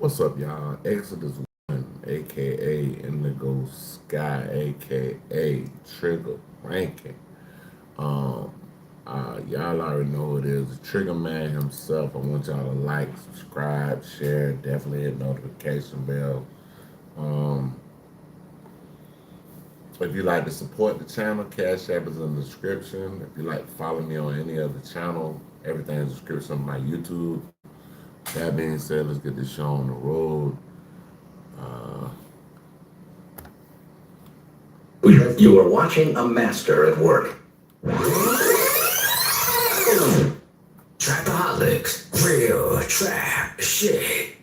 What's up, y'all? Exodus 1, aka Indigo Sky, aka Trigger Ranking. Um, y'all already know who it is. The Trigger Man himself. I want y'all to like, subscribe, share, definitely hit notification bell. Um, if you like to support the channel, Cash App is in the description. If you like to follow me on any other channel, everything is in the description of my YouTube. That being said, let's get this show on the road. Uh, You are watching a master at work. Trapaholics, real trap shit.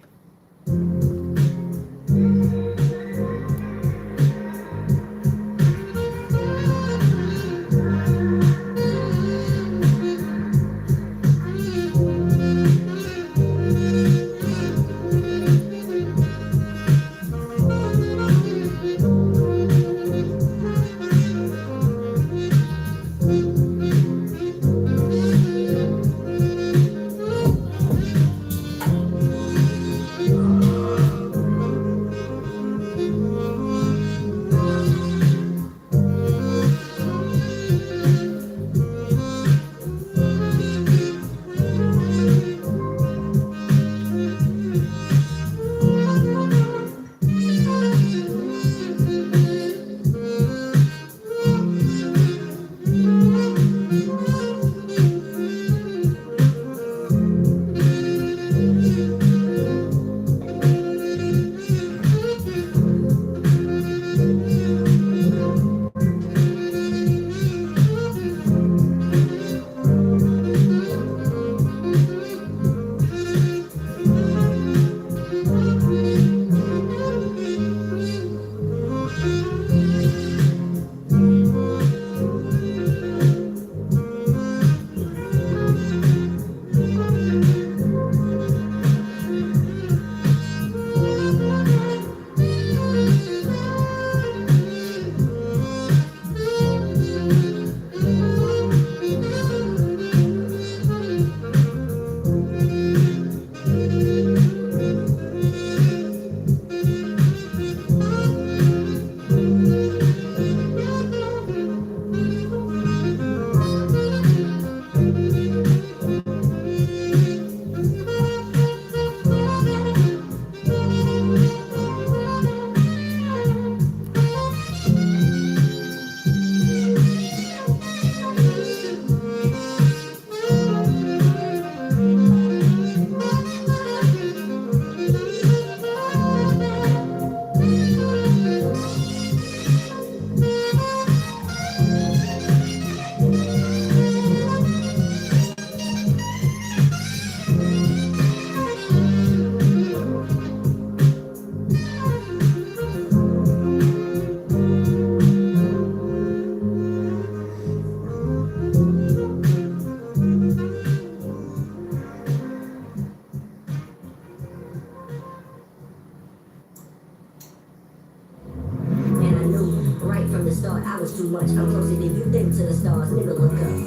And I knew right from the start I was too much. I'm closer than you think to the stars. Nigga, look up.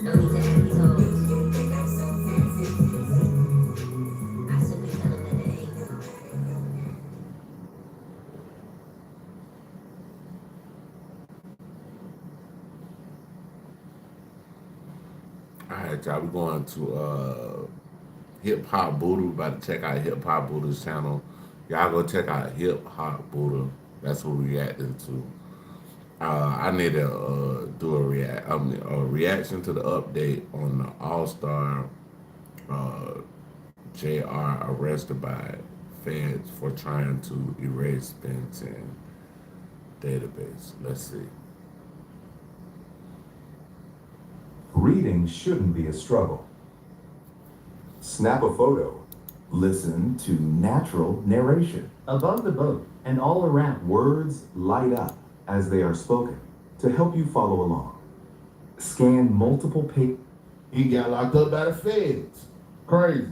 No need to act these hoes. I simply tell them that they ain't. Alright, y'all, we going to Hip Hop Buddha. We about to check out Hip Hop Buddha's channel. Y'all go check out Hip Hop Buddha. That's what we reacting to. I need to do a reaction to the update on the All Star uh, Jr. arrested by feds for trying to erase Benton database. Let's see. Reading shouldn't be a struggle. Snap a photo. Listen to natural narration. Above the boat and all around, words light up as they are spoken to help you follow along. Scan multiple pages. He got locked up by the feds. Crazy.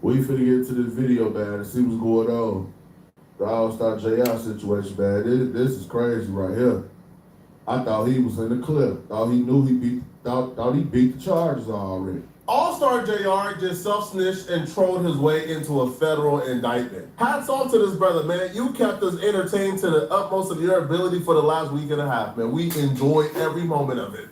We finna get into this video, man, and see what's going on. The All-Star JR situation, man. This is crazy right here. I thought he was in the clip. Thought he knew he beat Thought he beat the charges already. All-Star JR just self-snitched and trolled his way into a federal indictment. Hats off to this brother, man. You kept us entertained to the utmost of your ability for the last week and a half, man. We enjoyed every moment of it.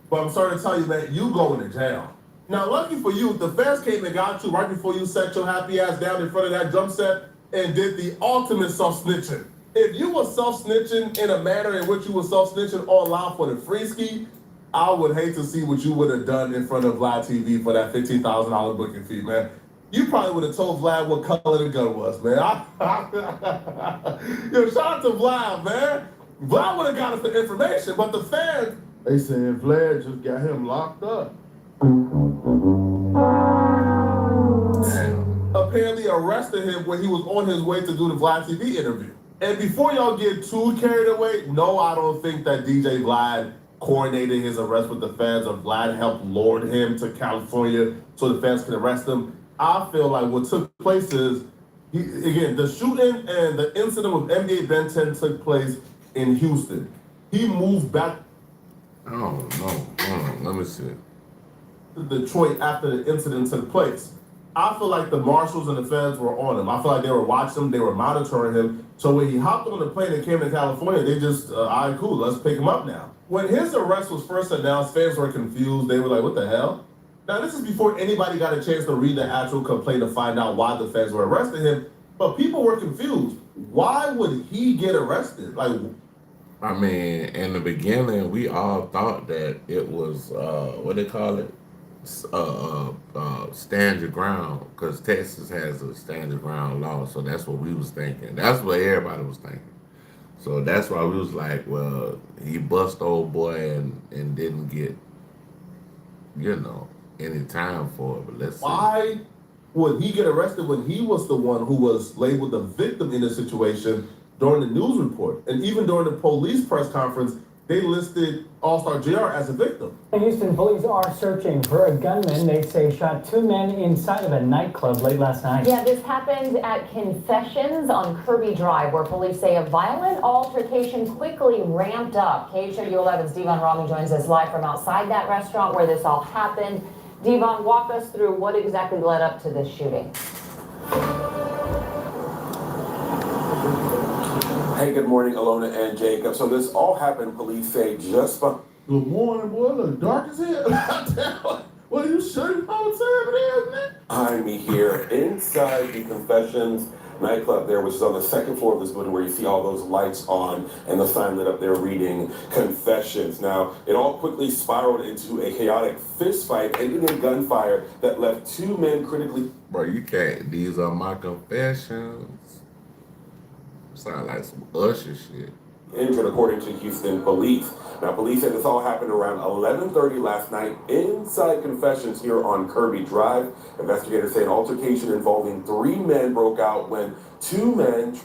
But I'm sorry to tell you, man, you going to jail. Now, lucky for you, the feds came and got you right before you set your happy ass down in front of that drum set and did the ultimate self-snitching. If you were self-snitching in a manner in which you were self-snitching all out for the free ski, I would hate to see what you would have done in front of Vlad TV for that $15,000 booking fee, man. You probably would have told Vlad what color the gun was, man. Yo, shout out to Vlad, man. Vlad would have got us the information, but the fans, they saying Vlad just got him locked up. Apparently arrested him when he was on his way to do the Vlad TV interview. And before y'all get too carried away, no, I don't think that DJ Vlad coordinated his arrest with the feds or Vlad helped lure him to California so the feds can arrest him. I feel like what took place is, the shooting and the incident with NBA Ben 10 took place in Houston. He moved back. I don't know. Let me see. To Detroit after the incident took place. I feel like the marshals and the feds were on him. I feel like they were watching him, they were monitoring him. So when he hopped on the plane and came to California, they just, all right, cool, let's pick him up now. When his arrest was first announced, fans were confused. They were like, what the hell? Now, this is before anybody got a chance to read the actual complaint to find out why the feds were arresting him. But people were confused. Why would he get arrested? Like, I mean, in the beginning, we all thought that it was, what they call it? Stand your ground, because Texas has a stand your ground law. So that's what we was thinking. That's what everybody was thinking. So that's why we was like, well, he bust old boy and didn't get, any time for it. But let's see. Why would he get arrested when he was the one who was labeled the victim in the situation during the news report? And even during the police press conference, they listed All-Star JR as a victim. Houston police are searching for a gunman they say shot two men inside of a nightclub late last night. Yeah, this happened at Confessions on Kirby Drive, where police say a violent altercation quickly ramped up. KHOU11's Devon Rami joins us live from outside that restaurant where this all happened. Devon, walk us through what exactly led up to this shooting. Hey, good morning, Alona and Jacob. So this all happened, police say, just by... Good morning, boy. Look dark as hell. What are you shooting all the time it is, man? Behind me here, inside the Confessions nightclub there, which is on the second floor of this building, where you see all those lights on and the sign lit up there reading Confessions. Now, it all quickly spiraled into a chaotic fist fight, ending in gunfire that left two men critically... Bro, you can't. These are my confessions. Sound like some Usher shit. Injured, according to Houston police. Now, police said this all happened around 11:30 last night inside Confessions here on Kirby Drive. Investigators say an altercation involving three men broke out when two men...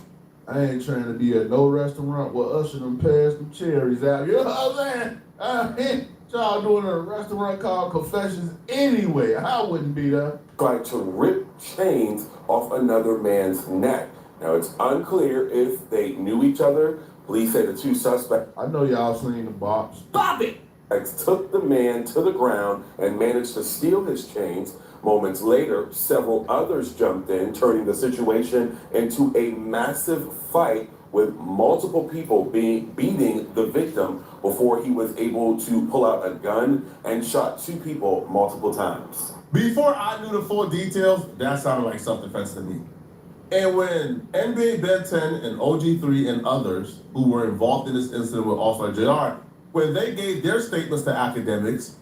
I ain't trying to be at no restaurant where Usher them pass them cherries out. You know what I'm saying? Y'all doing a restaurant called Confessions anyway. I wouldn't be there. Tried to rip chains off another man's neck. Now, it's unclear if they knew each other. Police say the two suspects... I know y'all seen the box. Stop it! Took the man to the ground and managed to steal his chains. Moments later, several others jumped in, turning the situation into a massive fight with multiple people beating the victim before he was able to pull out a gun and shot two people multiple times. Before I knew the full details, that sounded like self-defense to me. And when NBA Ben 10 and OG3 and others who were involved in this incident with All-Star JR, when they gave their statements to Fanaticz,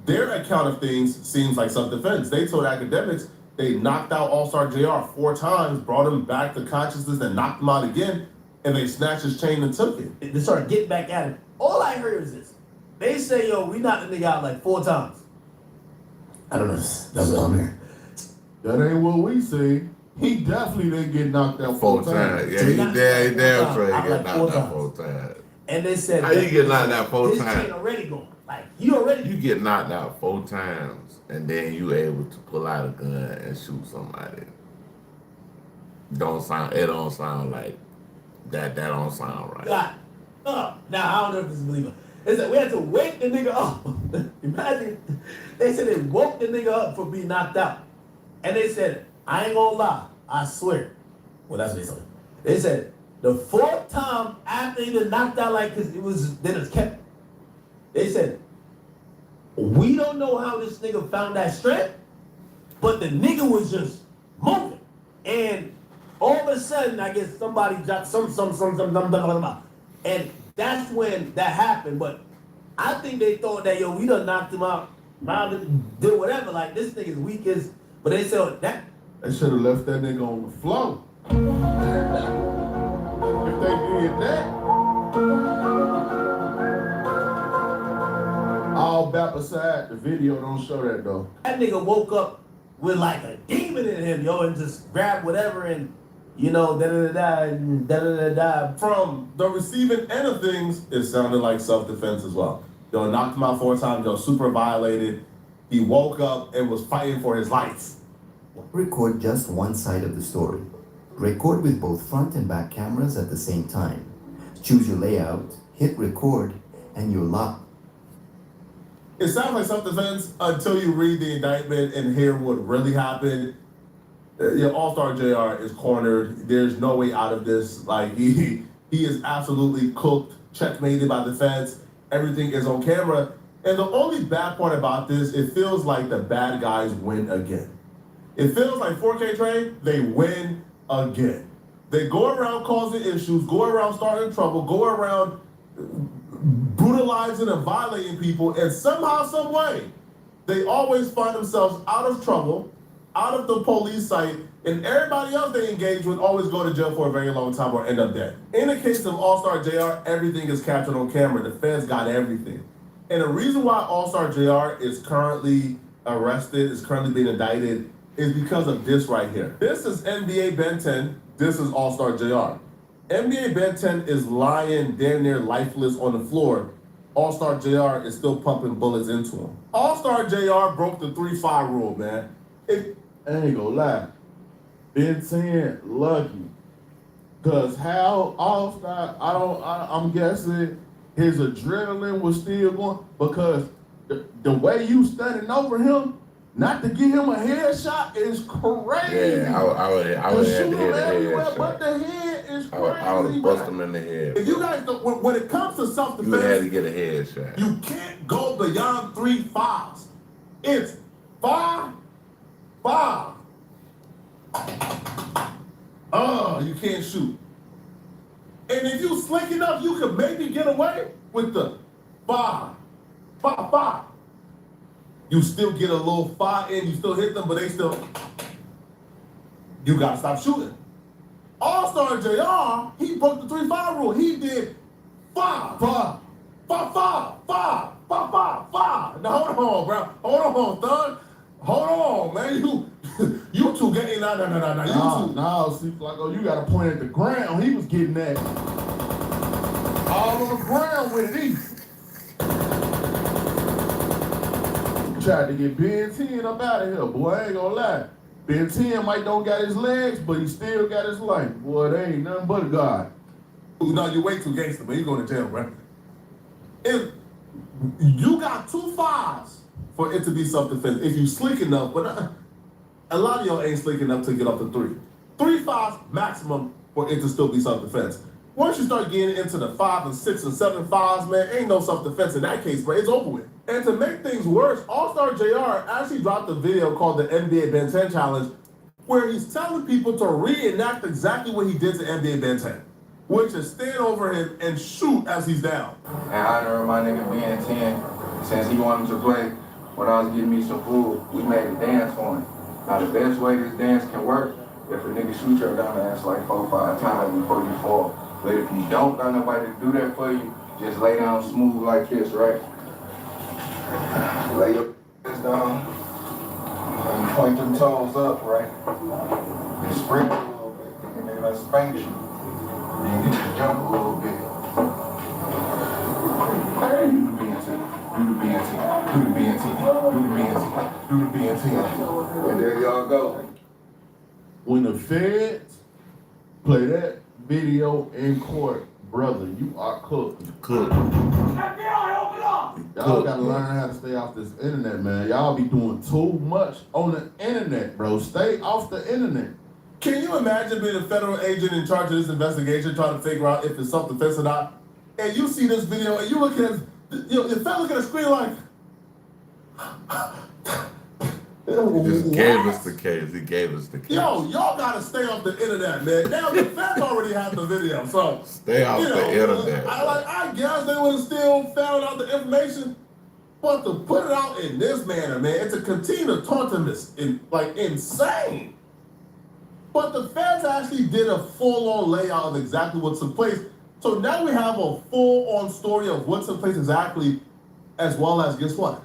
their account of things seems like self-defense. They told Fanaticz they knocked out All-Star JR 4 times, brought him back to consciousness, and knocked him out again, and they snatched his chain and took it. They started getting back at him. All I heard was this. They say, yo, we knocked the nigga out like 4 times. I don't know. That's what I'm hearing. That ain't what we say. He definitely didn't get knocked out 4 times. Yeah, he damn sure he like get knocked 4 out 4 times. And they said, how you get knocked out 4 his times? chain already gone. Like, you get knocked out 4 times, and then you able to pull out a gun and shoot somebody. It don't sound like that. That don't sound right. Now, I don't know if this is believable. They said we had to wake the nigga up. Imagine, they said they woke the nigga up for being knocked out. And they said, I ain't gonna lie, I swear. Well, that's what they said. They said, the fourth time after he been knocked out, like, cause it was, then it's kept. They said, we don't know how this nigga found that strength, but the nigga was just moving. And all of a sudden, I guess somebody dropped some, and that's when that happened. But I think they thought that, yo, we done knocked him out, did whatever. Like, this nigga's weak as, but they said that. They should have left that nigga on the floor. If they did that. All bap aside, the video don't show that though. That nigga woke up with like a demon in him, yo, and just grabbed whatever and, you know, da-da-da-da. From the receiving end of things, it sounded like self-defense as well. Yo, knocked him out 4 times, yo, super violated. He woke up and was fighting for his life. Record just one side of the story. Record with both front and back cameras at the same time. Choose your layout, hit record, and you're locked. It sounds like self-defense until you read the indictment and hear what really happened. All-Star JR is cornered. There's no way out of this. Like, he is absolutely cooked, checkmated by the feds. Everything is on camera. And the only bad part about this, it feels like the bad guys win again. It feels like 4K Train, they win again. They go around causing issues, go around starting trouble, go around brutalizing and violating people, and somehow, some way, they always find themselves out of trouble, out of the police sight, and everybody else they engage with always go to jail for a very long time or end up dead. In the case of All-Star JR, everything is captured on camera. The feds got everything. And the reason why All-Star JR is currently arrested, is currently being indicted, is because of this right here. This is NBA Ben 10. This is All-Star JR. NBA Ben 10 is lying damn near lifeless on the floor. All-Star JR is still pumping bullets into him. All-Star JR broke the 3-5 rule, man. I ain't gonna lie. Ben 10 lucky. Cause how All-Star, I'm guessing his adrenaline was still going, because the way you standing over him, not to give him a headshot is crazy. Yeah, I would have had to hit a headshot. But the head is crazy. I would have busted him in the head. If you guys don't, when it comes to self-defense, You had to get a headshot. you can't go beyond 3 5s. It's 5, 5. You can't shoot. And if you slick enough, you could maybe get away with the 5, 5, 5. You still get a little 5 in, you still hit them, but they still, you gotta stop shooting. All-Star JR, he broke the 3-5 rule. He did 5, 5, 5, 5, 5, 5, 5, 5. Now hold on, bro. Hold on, thug. Hold on, man. You two getting no. You two. No, see, Flacco, you gotta point at the ground. He was getting that all on the ground with it easy. Tried to get Ben 10 up out of here, boy. I ain't gonna lie. Ben 10 might don't got his legs, but he still got his life. Boy, they ain't nothing but a God. No, you way too gangster, man. You going to jail, bro. If you got 2 5s for it to be self-defense, if you slick enough, but a lot of y'all ain't slick enough to get up to 3. 3 5s maximum for it to still be self-defense. Once you start getting into the 5 and 6 and 7 5s, man, ain't no self-defense in that case, bro. It's over with. And to make things worse, All-Star JR actually dropped a video called the NBA Ben 10 Challenge, where he's telling people to reenact exactly what he did to NBA Ben 10, which is stand over him and shoot as he's down. In honor of my nigga Ben 10, since he wanted to play, when I was getting me some food, we made a dance for him. Now the best way this dance can work, if a nigga shoot your dumb ass like 4 or 5 times before you fall. But if you don't got nobody to do that for you, just lay down smooth like this, right? Lay your ass down, and you point them toes up, right? And sprint a little bit, and then I spank you. And you just jump a little bit. Hey, do the BNT, do the BNT, do the BNT, do the BNT, do the BNT. And there y'all go. When the feds play that video in court, brother, you are cooked. Cook. Y'all gotta learn how to stay off this internet, man. Y'all be doing too much on the internet, bro. Stay off the internet. Can you imagine being a federal agent in charge of this investigation, trying to figure out if it's self-defense or not? And you see this video, and you look at, your fellow look at the screen like, He just gave us the case. He gave us the case. yo, y'all gotta stay off the internet, man. Now the feds already have the video, so Stay off the internet. I guess they would have still found out the information, but to put it out in this manner, man, and to continue to taunt him is insane. But the feds actually did a full-on layout of exactly what took place. So now we have a full-on story of what took place exactly, as well as, guess what?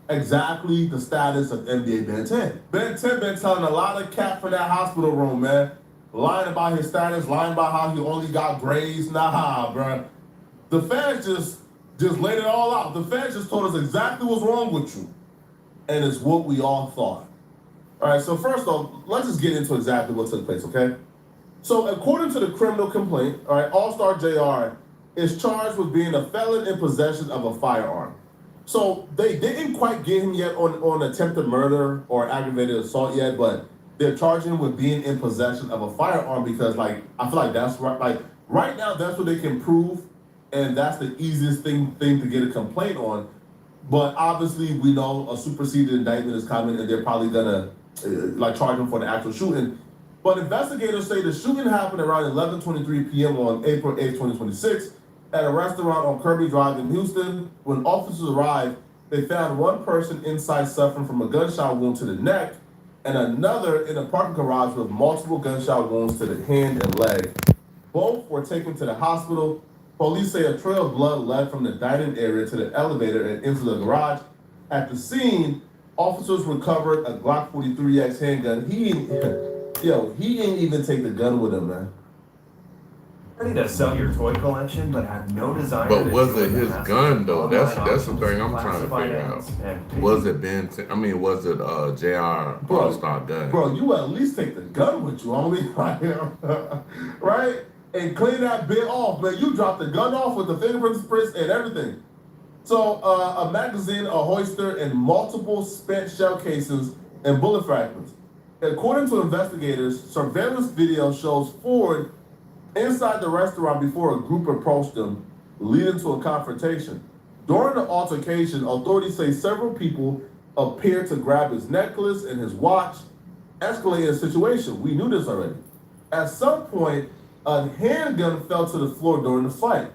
Exactly the status of NBA Ben 10. Ben 10 been telling a lot of cat for that hospital room, man. Lying about his status, lying about how he only got grades. Nah, bruh. The feds just laid it all out. The feds just told us exactly what's wrong with you. And it's what we all thought. All right, so first off, let's just get into exactly what took place, okay? So according to the criminal complaint, all right, All-Star JR is charged with being a felon in possession of a firearm. So they didn't quite get him yet on attempted murder or aggravated assault yet, but they're charging him with being in possession of a firearm because, like, I feel like that's right. Like right now, that's what they can prove, and that's the easiest thing to get a complaint on. But obviously, we know a superseded indictment is coming, and they're probably gonna charge him for the actual shooting. But investigators say the shooting happened around 11:23 p.m. on April 8, 2026. At a restaurant on Kirby Drive in Houston. When officers arrived, they found one person inside suffering from a gunshot wound to the neck and another in a parking garage with multiple gunshot wounds to the hand and leg. Both were taken to the hospital. Police say a trail of blood led from the dining area to the elevator and into the garage. At the scene, officers recovered a Glock 43X handgun. He ain't even take the gun with him, man. Ready to sell your toy collection, but have no desire. But to was join it the his massive gun though? That's online the thing I'm trying to figure out. Was it Ben? Was it JR All-Star gun? Bro, you at least take the gun with you, homie. Right? And clean that bit off, man. You dropped the gun off with the fingerprints and everything. So a magazine, a hoister, and multiple spent shell casings and bullet fragments. According to investigators, surveillance video shows Ford inside the restaurant before a group approached them, leading to a confrontation. During the altercation, authorities say several people appeared to grab his necklace and his watch, escalating the situation. We knew this already. At some point, a handgun fell to the floor during the fight.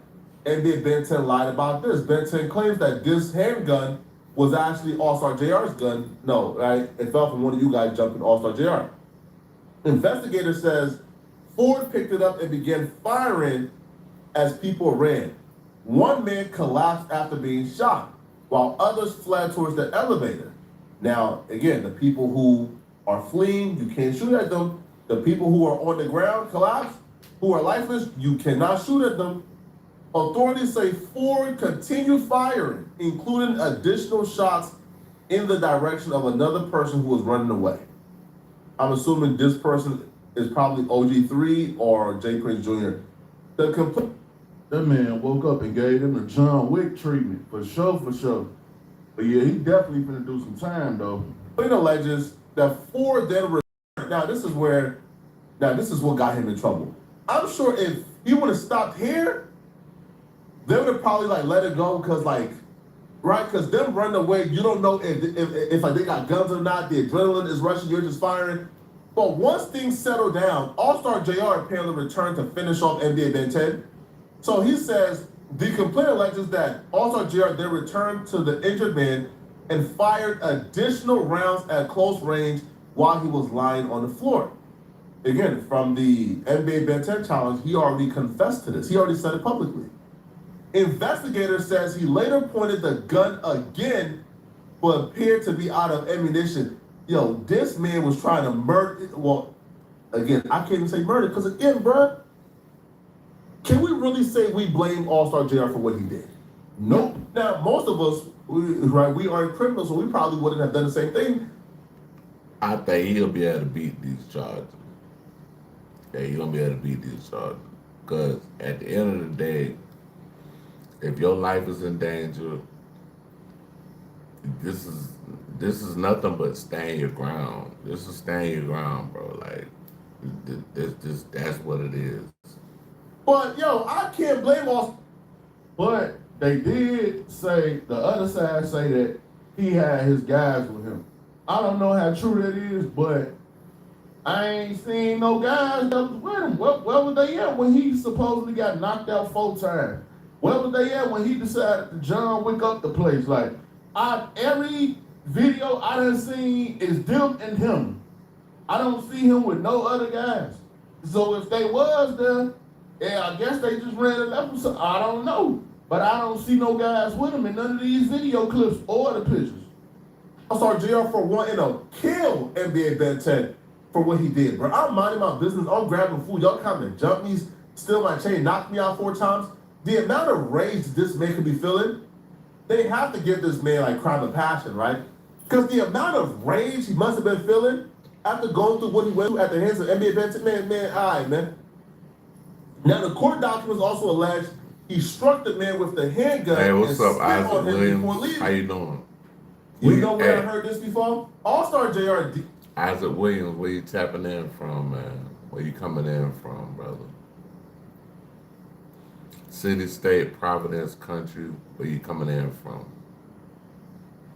NBA Ben 10 lied about this. Ben 10 claims that this handgun was actually All-Star JR's gun. No, right? It fell from one of you guys jumping All-Star JR. Investigator says Ford picked it up and began firing as people ran. One man collapsed after being shot, while others fled towards the elevator. Now, again, the people who are fleeing, you can't shoot at them. The people who are on the ground, collapsed, who are lifeless, you cannot shoot at them. Authorities say Ford continued firing, including additional shots in the direction of another person who was running away. I'm assuming this person is probably OG3 or Jay Prince Jr. That man woke up and gave him the John Wick treatment, for sure. But yeah, he definitely finna do some time, though. It alleges that Ford then returned. Now, this is what got him in trouble. I'm sure if he would have stopped here, they would have probably let it go because because them running away, you don't know if they got guns or not. The adrenaline is rushing, you're just firing. But once things settle down, All-Star JR apparently returned to finish off NBA Ben 10. So he says the complaint alleges that All-Star JR then returned to the injured man and fired additional rounds at close range while he was lying on the floor. Again, from the NBA Ben 10 challenge, he already confessed to this. He already said it publicly. Investigator says he later pointed the gun again, but appeared to be out of ammunition. Yo, this man was trying to murder. Well, again, I can't even say murder because, again, bruh, can we really say we blame All-Star JR for what he did? Nope. Now, most of us, we aren't criminals, so we probably wouldn't have done the same thing. I think he'll be able to beat these charges. Yeah, he's gonna be able to beat these charges. Because at the end of the day, if your life is in danger, this is nothing but stand your ground. This is stand your ground, bro. Like that's what it is. But yo, I can't blame all. But they did say, the other side say that he had his guys with him. I don't know how true that is, but I ain't seen no guys that was with him. Where was they at when he supposedly got knocked out 4 times? Where was they at when he decided to John Wick up the place? Like, every video I done seen is them and him. I don't see him with no other guys. So if they was there, yeah, I guess they just ran and left him. So I don't know. But I don't see no guys with him in none of these video clips or the pictures. All-Star JR for wanting to kill NBA Ben 10 for what he did, bro. I'm minding my business. I'm grabbing food. Y'all coming to jump me, steal my chain, knock me out 4 times. The amount of rage this man could be feeling, they have to give this man like crime of passion, right? Because the amount of rage he must have been feeling after going through what he went through at the hands of NBA Ben 10, man, all right, man. Now, the court documents also allege he struck the man with the handgun. Hey, what's and up, spit Isaac on him before Williams? leaving. How you doing? You know where I heard this before? All-Star JR. Isaac Williams, where you tapping in from, man? Where you coming in from, brother? City, state, Providence, country, where you coming in from?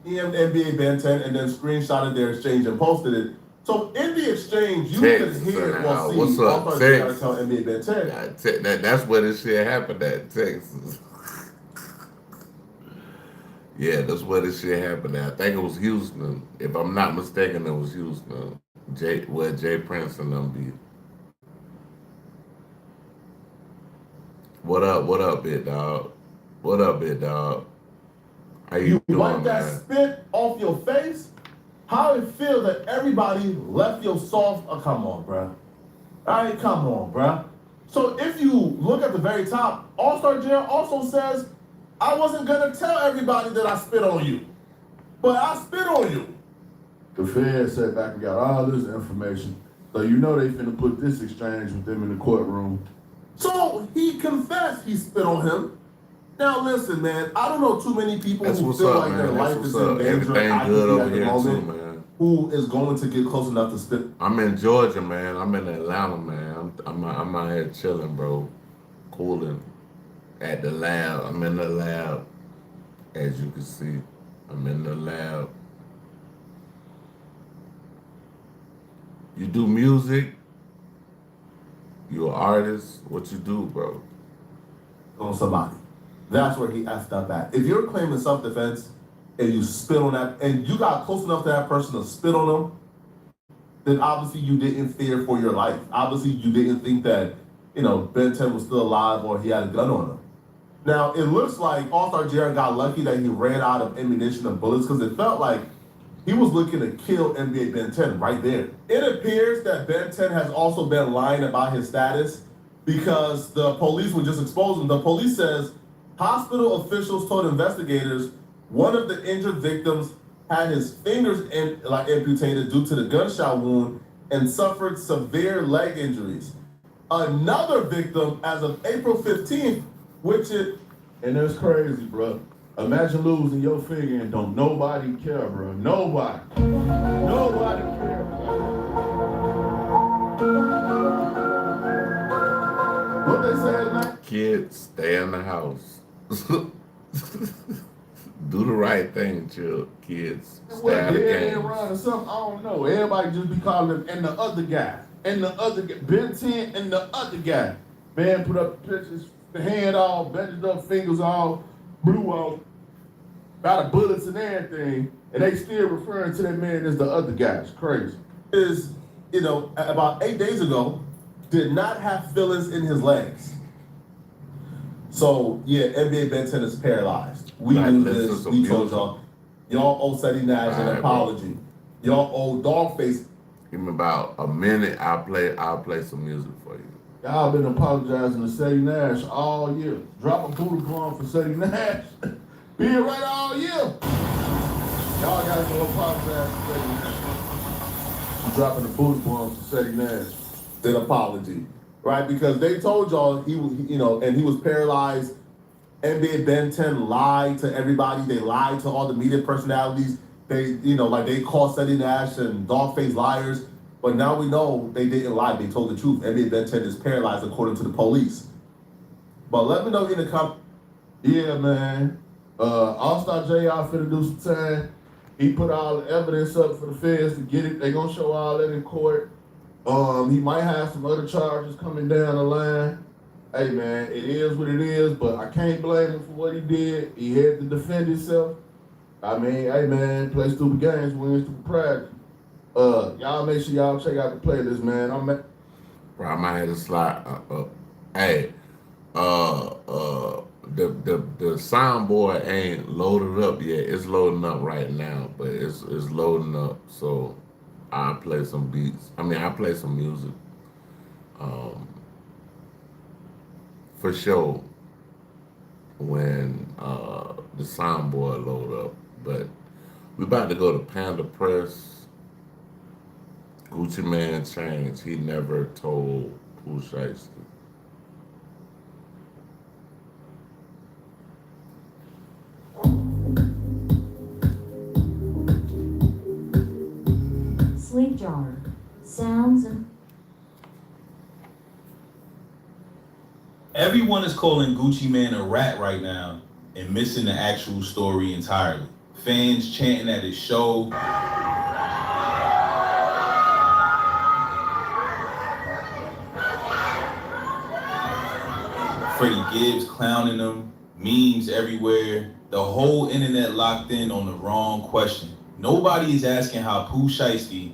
NBA Ben 10 and then screenshotted their exchange and posted it. So in the exchange, you Texas, could hear, well, see, what's up, All-Star JR Texas? tell NBA Ben 10. That's where this shit happened at, Texas. Yeah, that's where this shit happened at. I think it was Houston. If I'm not mistaken, it was Houston. Where Jay Prince and them be. What up, big dog? What up, big dog? How you doing, wipe that man? spit off your face? How it feel that everybody left your soft? Oh, come on, bruh. All right, come on, bruh. So if you look at the very top, All-Star JR also says, I wasn't gonna tell everybody that I spit on you, but I spit on you. The Fed sat back and got all this information. So you know they finna put this exchange with them in the courtroom. So he confessed he spit on him. Now listen, man, I don't know too many people That's who what's feel up, like man. their That's life what's is in up. danger. Everything I good think over at the here moment, too, man. who is going to get close enough to spit? I'm in Georgia, man. I'm in Atlanta, man. I'm out here chilling, bro. Cooling at the lab. I'm in the lab. As you can see, I'm in the lab. You do music? You an artist? What you do, bro? On somebody. That's where he effed up at. If you're claiming self-defense and you spit on that, and you got close enough to that person to spit on them, then obviously you didn't fear for your life. Obviously you didn't think that, Ben 10 was still alive or he had a gun on him. Now, it looks like All-Star JR got lucky that he ran out of ammunition and bullets because it felt like he was looking to kill NBA Ben 10 right there. It appears that Ben 10 has also been lying about his status because the police would just expose him. The police says hospital officials told investigators one of the injured victims had his fingers amputated due to the gunshot wound and suffered severe leg injuries. Another victim, as of April 15th, And that's crazy, bro. Imagine losing your finger and don't nobody care, bro. Nobody. Nobody care, bro. What they say now? Kids, stay in the house. Do the right thing, chill. Kids, stay What, out of dead games. end run or something? I don't know. Everybody just be calling him and the other guy. And the other guy. Ben 10 and the other guy. Man put up pictures, the hand all, bandaged up, fingers all, blew out, got bullets and everything, and they still referring to that man as the other guy. It's crazy. About 8 days ago, did not have fillings in his legs. So, yeah, NBA Ben 10 is paralyzed. We knew this. We told y'all. Y'all owe Seti Nash an apology. Y'all owe Dogface. Give me about a minute. I'll play some music for you. Y'all been apologizing to Seti Nash all year. Drop a Buddha bomb for Seti Nash. Be it right all year. Y'all gotta go apologize to Seti Nash. I'm dropping the Buddha bomb for Seti Nash. An apology. right? Because they told y'all he was, and he was paralyzed. NBA Ben 10 lied to everybody. They lied to all the media personalities. They, they called Steady Nash and Dogface liars. But now we know they didn't lie. They told the truth. NBA Ben 10 is paralyzed according to the police. But let me know in the comments. Yeah, man. All-Star JR finna do some time. He put all the evidence up for the feds to get it. They gonna show all that in court. He might have some other charges coming down the line. Hey, man, it is what it is, but I can't blame him for what he did. He had to defend himself. I mean, hey, man, play stupid games, win stupid pride. Y'all make sure y'all check out the playlist, man. Bro, I might have to slide. Hey, the soundboard ain't loaded up yet. It's loading up right now, but it's loading up. So I'll play some beats. I'll play some music. For sure when the soundboard load up. But we about to go to Panda Press. Gucci Man changed. He never told Pooh Shiesty. Sleep jar. Sounds of... Everyone is calling Gucci Man a rat right now and missing the actual story entirely. Fans chanting at his show. Freddie Gibbs clowning him, memes everywhere. The whole internet locked in on the wrong question. Nobody is asking how Pooh Shiesty,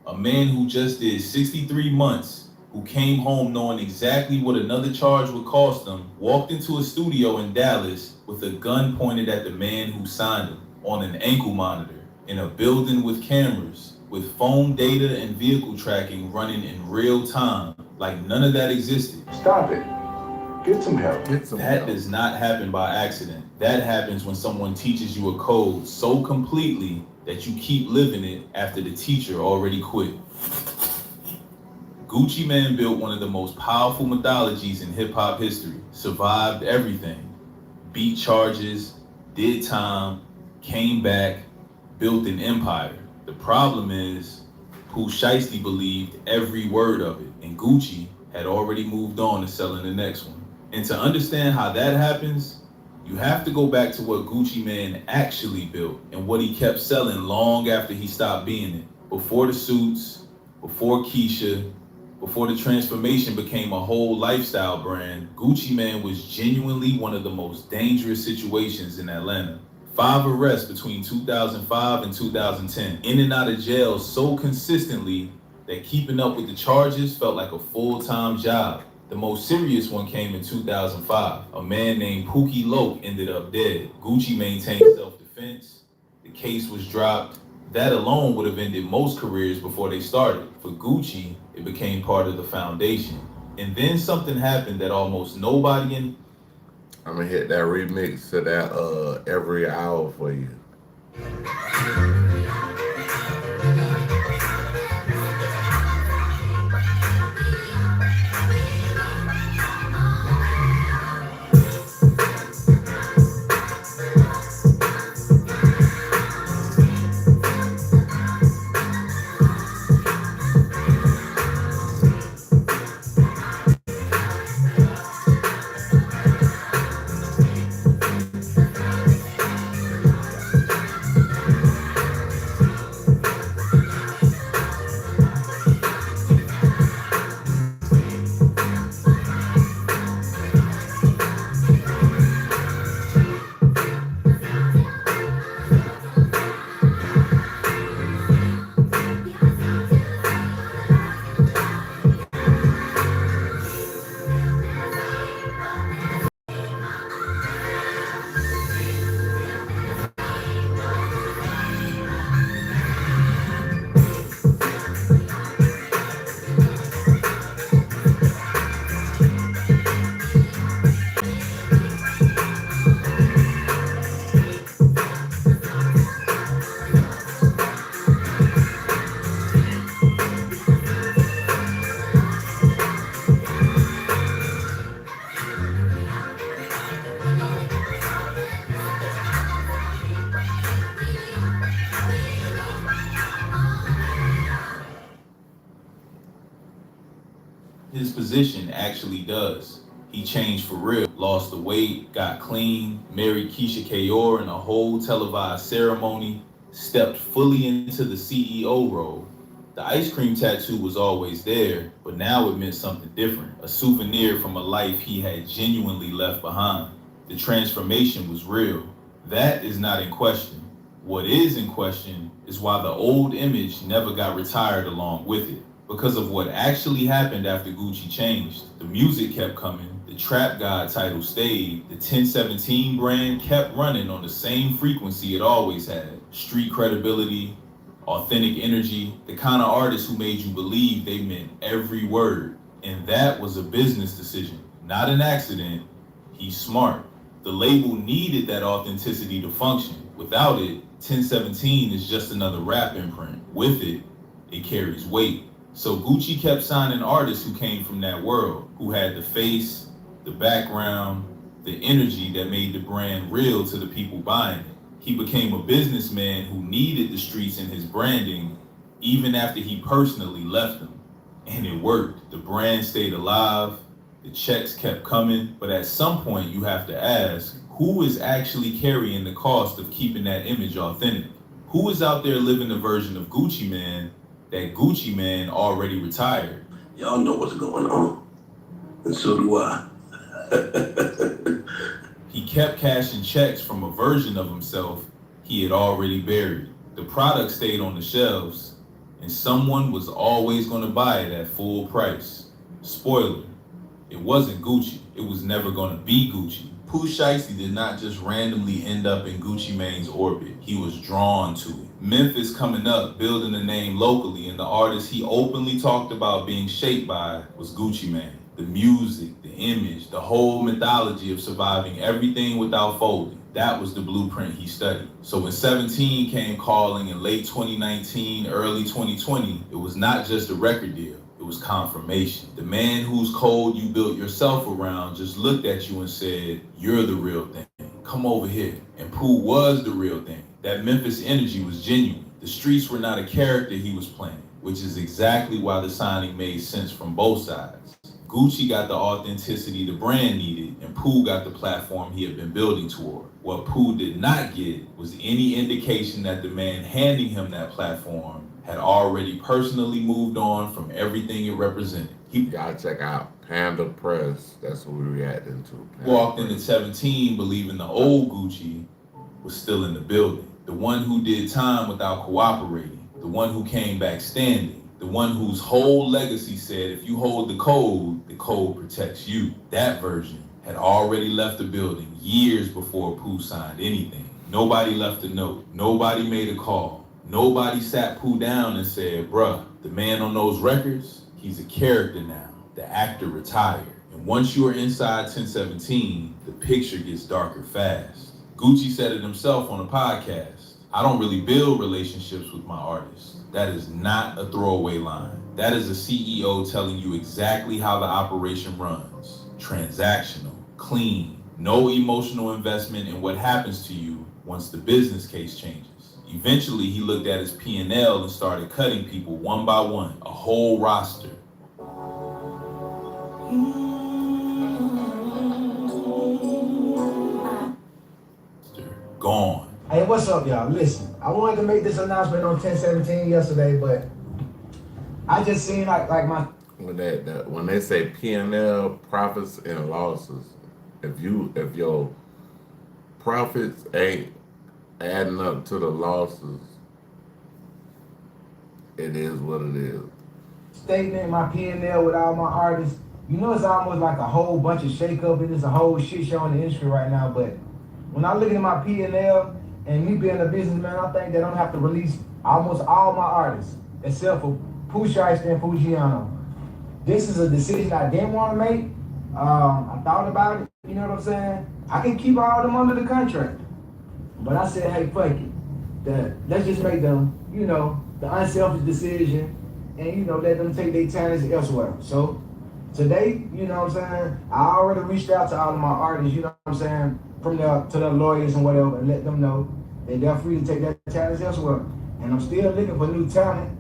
a man who just did 63 months, who came home knowing exactly what another charge would cost him, walked into a studio in Dallas with a gun pointed at the man who signed him on an ankle monitor in a building with cameras, with phone data and vehicle tracking running in real time, like none of that existed. Stop it. Get some help. That does not happen by accident. That happens when someone teaches you a code so completely that you keep living it after the teacher already quit. Gucci Man built one of the most powerful mythologies in hip-hop history, survived everything, beat charges, did time, came back, built an empire. The problem is, Pooh Shiesty believed every word of it, and Gucci had already moved on to selling the next one. And to understand how that happens, you have to go back to what Gucci Man actually built and what he kept selling long after he stopped being it. Before the suits, before Keisha, before the transformation became a whole lifestyle brand, Gucci Man was genuinely one of the most dangerous situations in Atlanta. 5 arrests between 2005 and 2010. In and out of jail so consistently that keeping up with the charges felt like a full-time job. The most serious one came in 2005. A man named Pookie Loke ended up dead. Gucci maintained self-defense. The case was dropped. That alone would have ended most careers before they started. For Gucci, it became part of the foundation. And then something happened that almost nobody in... I'm gonna hit that remix to that every hour for you. his position actually does. He changed for real, lost the weight, got clean, married Keisha Kayor in a whole televised ceremony, stepped fully into the CEO role. The ice cream tattoo was always there, but now it meant something different, a souvenir from a life he had genuinely left behind. The transformation was real. That is not in question. What is in question is why the old image never got retired along with it. Because of what actually happened after Gucci changed. The music kept coming, the Trap God title stayed, the 1017 brand kept running on the same frequency it always had. Street credibility, authentic energy, the kind of artists who made you believe they meant every word. And that was a business decision, not an accident. He's smart. The label needed that authenticity to function. Without it, 1017 is just another rap imprint. With it, it carries weight. So Gucci kept signing artists who came from that world, who had the face, the background, the energy that made the brand real to the people buying it. He became a businessman who needed the streets in his branding, even after he personally left them. And it worked. The brand stayed alive, the checks kept coming, but at some point you have to ask, who is actually carrying the cost of keeping that image authentic? Who is out there living the version of Gucci Man that Gucci Man already retired? Y'all know what's going on, and so do I. He kept cashing checks from a version of himself he had already buried. The product stayed on the shelves, and someone was always going to buy it at full price. Spoiler, it wasn't Gucci. It was never going to be Gucci. Pooh Shiesty did not just randomly end up in Gucci Mane's orbit. He was drawn to it. Memphis coming up, building a name locally, and the artist he openly talked about being shaped by was Gucci Mane. The music, the image, the whole mythology of surviving everything without folding. That was the blueprint he studied. So when 17 came calling in late 2019, early 2020, it was not just a record deal. It was confirmation. The man whose code you built yourself around just looked at you and said, "You're the real thing. Come over here." And Pooh was the real thing. That Memphis energy was genuine. The streets were not a character he was playing, which is exactly why the signing made sense from both sides. Gucci got the authenticity the brand needed, and Pooh got the platform he had been building toward. What Pooh did not get was any indication that the man handing him that platform had already personally moved on from everything it represented. He Y'all check out Panda Press. That's what we reacting to. Panda walked Press. into 17 believing the old Gucci was still in the building. The one who did time without cooperating. The one who came back standing. The one whose whole legacy said, if you hold the code protects you. That version had already left the building years before Pooh signed anything. Nobody left a note. Nobody made a call. Nobody sat Pooh down and said, bruh, the man on those records, he's a character now. The actor retired. And once you are inside 1017, the picture gets darker fast. Gucci said it himself on a podcast. I don't really build relationships with my artists. That is not a throwaway line. That is a CEO telling you exactly how the operation runs. Transactional, clean, no emotional investment in what happens to you once the business case changes. Eventually, he looked at his P&L and started cutting people one by one, a whole roster. Gone. Hey, what's up, y'all? Listen, I wanted to make this announcement on 1017 yesterday, but I just seen like my... When they say P&L, profits and losses, if your profits ain't adding up to the losses, it is what it is. statement, my P&L with all my artists, you know, it's almost like a whole bunch of shakeup and it's a whole shit show in the industry right now. But when I look at my P&L and me being a businessman, I think that I'm gonna have to release almost all my artists except for Pooh Shiesty and Fujiano. This is a decision I didn't want to make. I thought about it, you know what I'm saying? I can keep all of them under the contract. But I said, hey, fuck it. Let's just make them, you know, the unselfish decision and, you know, let them take their talents elsewhere. So today, you know what I'm saying, I already reached out to all of my artists, you know what I'm saying, to their lawyers and whatever, and let them know that they're free to take their talents elsewhere. And I'm still looking for new talent.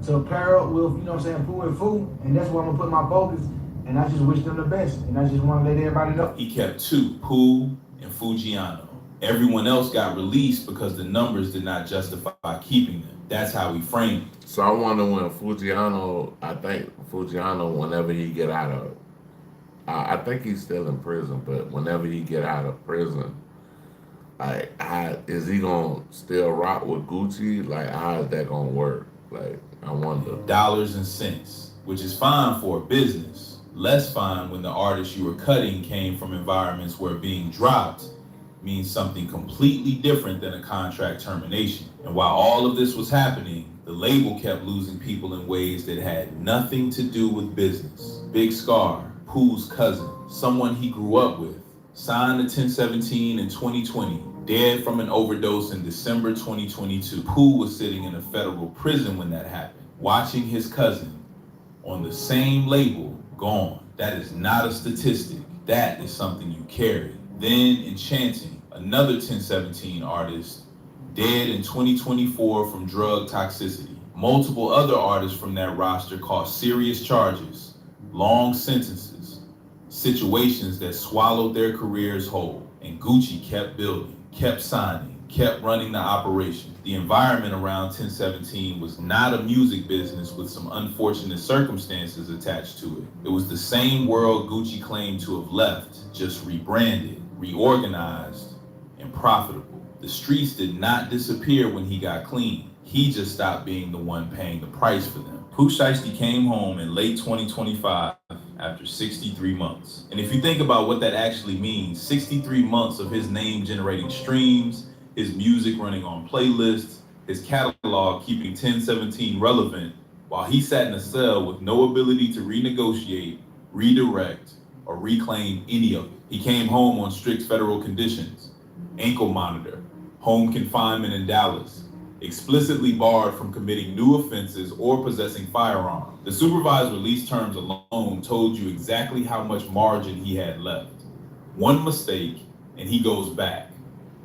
to pair up with, you know what I'm saying, Pooh and Fu, and that's where I'm gonna put my focus. And I just wish them the best, and I just want to let everybody know. He kept two, Pooh and Fujiano. Everyone else got released because the numbers did not justify keeping them. That's how he framed it. So I wonder when Fujiano, I think Fujiano, whenever he get out of, I think he's still in prison, but whenever he get out of prison, like, is he gonna still rock with Gucci? Like, how is that gonna work? Like, I wonder. Dollars and cents, which is fine for a business. Less fine when the artist you were cutting came from environments where being dropped means something completely different than a contract termination. And while all of this was happening, the label kept losing people in ways that had nothing to do with business. Big Scar, Pooh's cousin, someone he grew up with, signed to 1017 in 2020, dead from an overdose in December 2022. Pooh was sitting in a federal prison when that happened, watching his cousin on the same label gone. That is not a statistic. That is something you carry. Then Enchanting, another 1017 artist, dead in 2024 from drug toxicity. Multiple other artists from that roster caught serious charges, long sentences, situations that swallowed their careers whole. And Gucci kept building, kept signing, kept running the operation. The environment around 1017 was not a music business with some unfortunate circumstances attached to it. It was the same world Gucci claimed to have left, just rebranded, reorganized, and profitable. The streets did not disappear when he got clean. He just stopped being the one paying the price for them. Pooh Shiesty came home in late 2025 after 63 months. And if you think about what that actually means, 63 months of his name generating streams, his music running on playlists, his catalog keeping 1017 relevant, while he sat in a cell with no ability to renegotiate, redirect, or reclaim any of it. He came home on strict federal conditions, ankle monitor, home confinement in Dallas, explicitly barred from committing new offenses or possessing firearms. The supervised release terms alone told you exactly how much margin he had left. One mistake, and he goes back.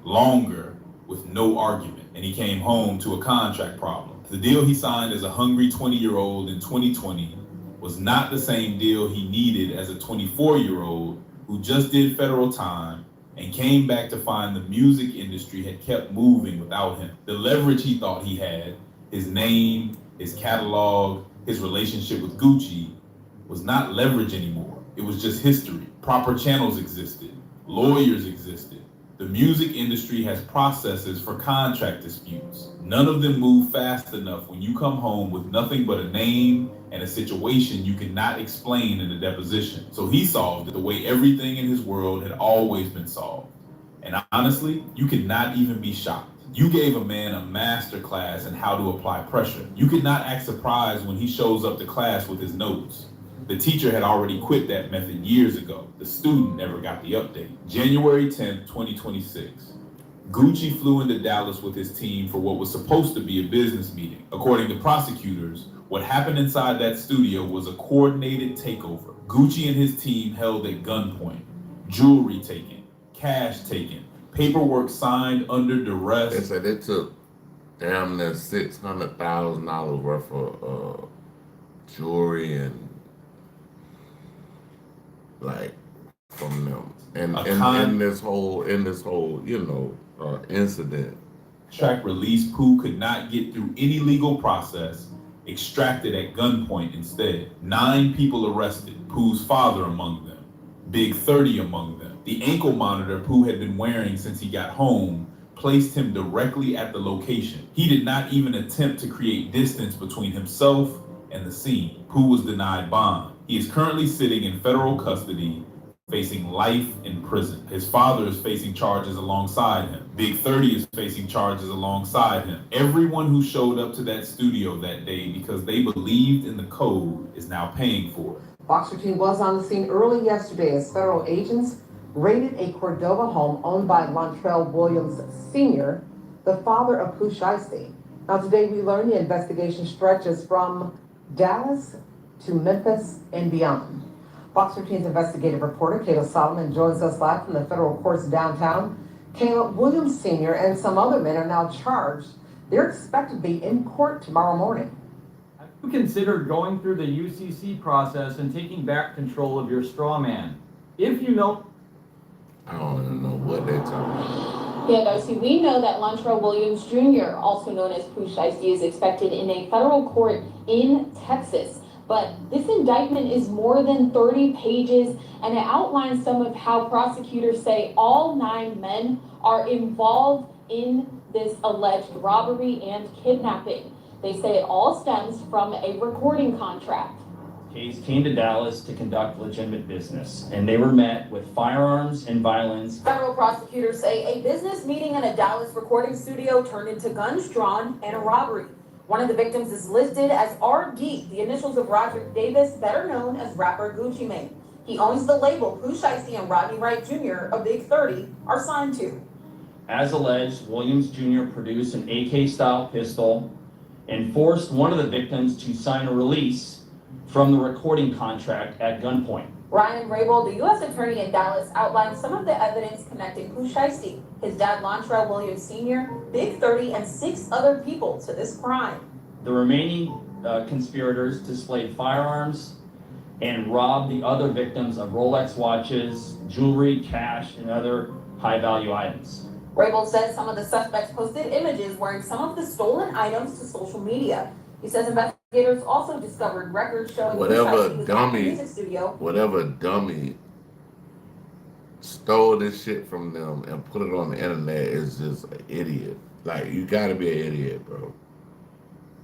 Longer, with no argument. And he came home to a contract problem. The deal he signed as a hungry 20-year-old in 2020 was not the same deal he needed as a 24-year-old who just did federal time and came back to find the music industry had kept moving without him. The leverage he thought he had, his name, his catalog, his relationship with Gucci, was not leverage anymore. It was just history. Proper channels existed. Lawyers existed. The music industry has processes for contract disputes. None of them move fast enough when you come home with nothing but a name and a situation you cannot explain in a deposition. So he solved it the way everything in his world had always been solved. And honestly, you cannot even be shocked. You gave a man a master class in how to apply pressure. You could not act surprised when he shows up to class with his notes. The teacher had already quit that method years ago. The student never got the update. January 10th, 2026. Gucci flew into Dallas with his team for what was supposed to be a business meeting. According to prosecutors, what happened inside that studio was a coordinated takeover. Gucci and his team held at gunpoint. Jewelry taken, cash taken, paperwork signed under duress. They said it took damn near $600,000 worth of jewelry and like from them, and in this whole incident. Track release, Pooh could not get through any legal process, extracted at gunpoint instead. 9 people arrested, Pooh's father among them, Big 30 among them. The ankle monitor Pooh had been wearing since he got home placed him directly at the location. He did not even attempt to create distance between himself and the scene. Pooh was denied bond. He is currently sitting in federal custody, facing life in prison. His father is facing charges alongside him. Big 30 is facing charges alongside him. Everyone who showed up to that studio that day because they believed in the code is now paying for it. Fox 13 was on the scene early yesterday as federal agents raided a Cordova home owned by Lontrell Williams Sr., the father of Pooh Shiesty. Now today we learned the investigation stretches from Dallas to Memphis and beyond. Fox 13's investigative reporter Kayla Solomon joins us live from the federal courts downtown. Kayla, Williams Sr. and some other men are now charged. They're expected to be in court tomorrow morning. You considered going through the UCC process and taking back control of your straw man. If you know... I don't even know what they're talking about. Yeah, Darcy, we know that Lontrell Williams Jr., also known as Pooh Shiesty, is expected in a federal court in Texas. But this indictment is more than 30 pages, and it outlines some of how prosecutors say all 9 men are involved in this alleged robbery and kidnapping. They say it all stems from a recording contract. Case came to Dallas to conduct legitimate business, and they were met with firearms and violence. Federal prosecutors say a business meeting in a Dallas recording studio turned into guns drawn and a robbery. One of the victims is listed as RD, the initials of Roger Davis, better known as rapper Gucci Mane. He owns the label Pooh Shiesty and Rodney Wright Jr. of Big 30 are signed to. As alleged, Williams Jr. produced an AK-style pistol and forced one of the victims to sign a release from the recording contract at gunpoint. Ryan Rabel, the U.S. attorney in Dallas, outlined some of the evidence connecting Pooh Shiesty, his dad Lontrell Williams Sr., Big 30, and 6 other people to this crime. The remaining conspirators displayed firearms and robbed the other victims of Rolex watches, jewelry, cash, and other high-value items. Rabel says some of the suspects posted images wearing some of the stolen items to social media. He says investigators also discovered records showing Whatever dummy stole this shit from them and put it on the internet is just an idiot. Like, you gotta be an idiot, bro.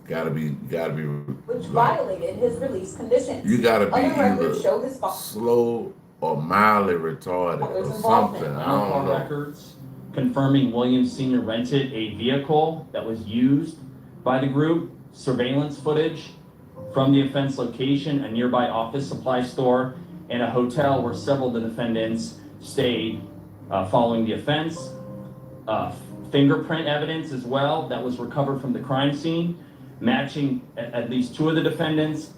Gotta be which violated his release conditions. You gotta be Other records show either his father. slow or mildly retarded or something. I don't know. Records confirming Williams Sr. rented a vehicle that was used by the group, surveillance footage from the offense location, a nearby office supply store, and a hotel where several of the defendants stayed following the offense. Fingerprint evidence as well that was recovered from the crime scene, matching at least 2 of the defendants.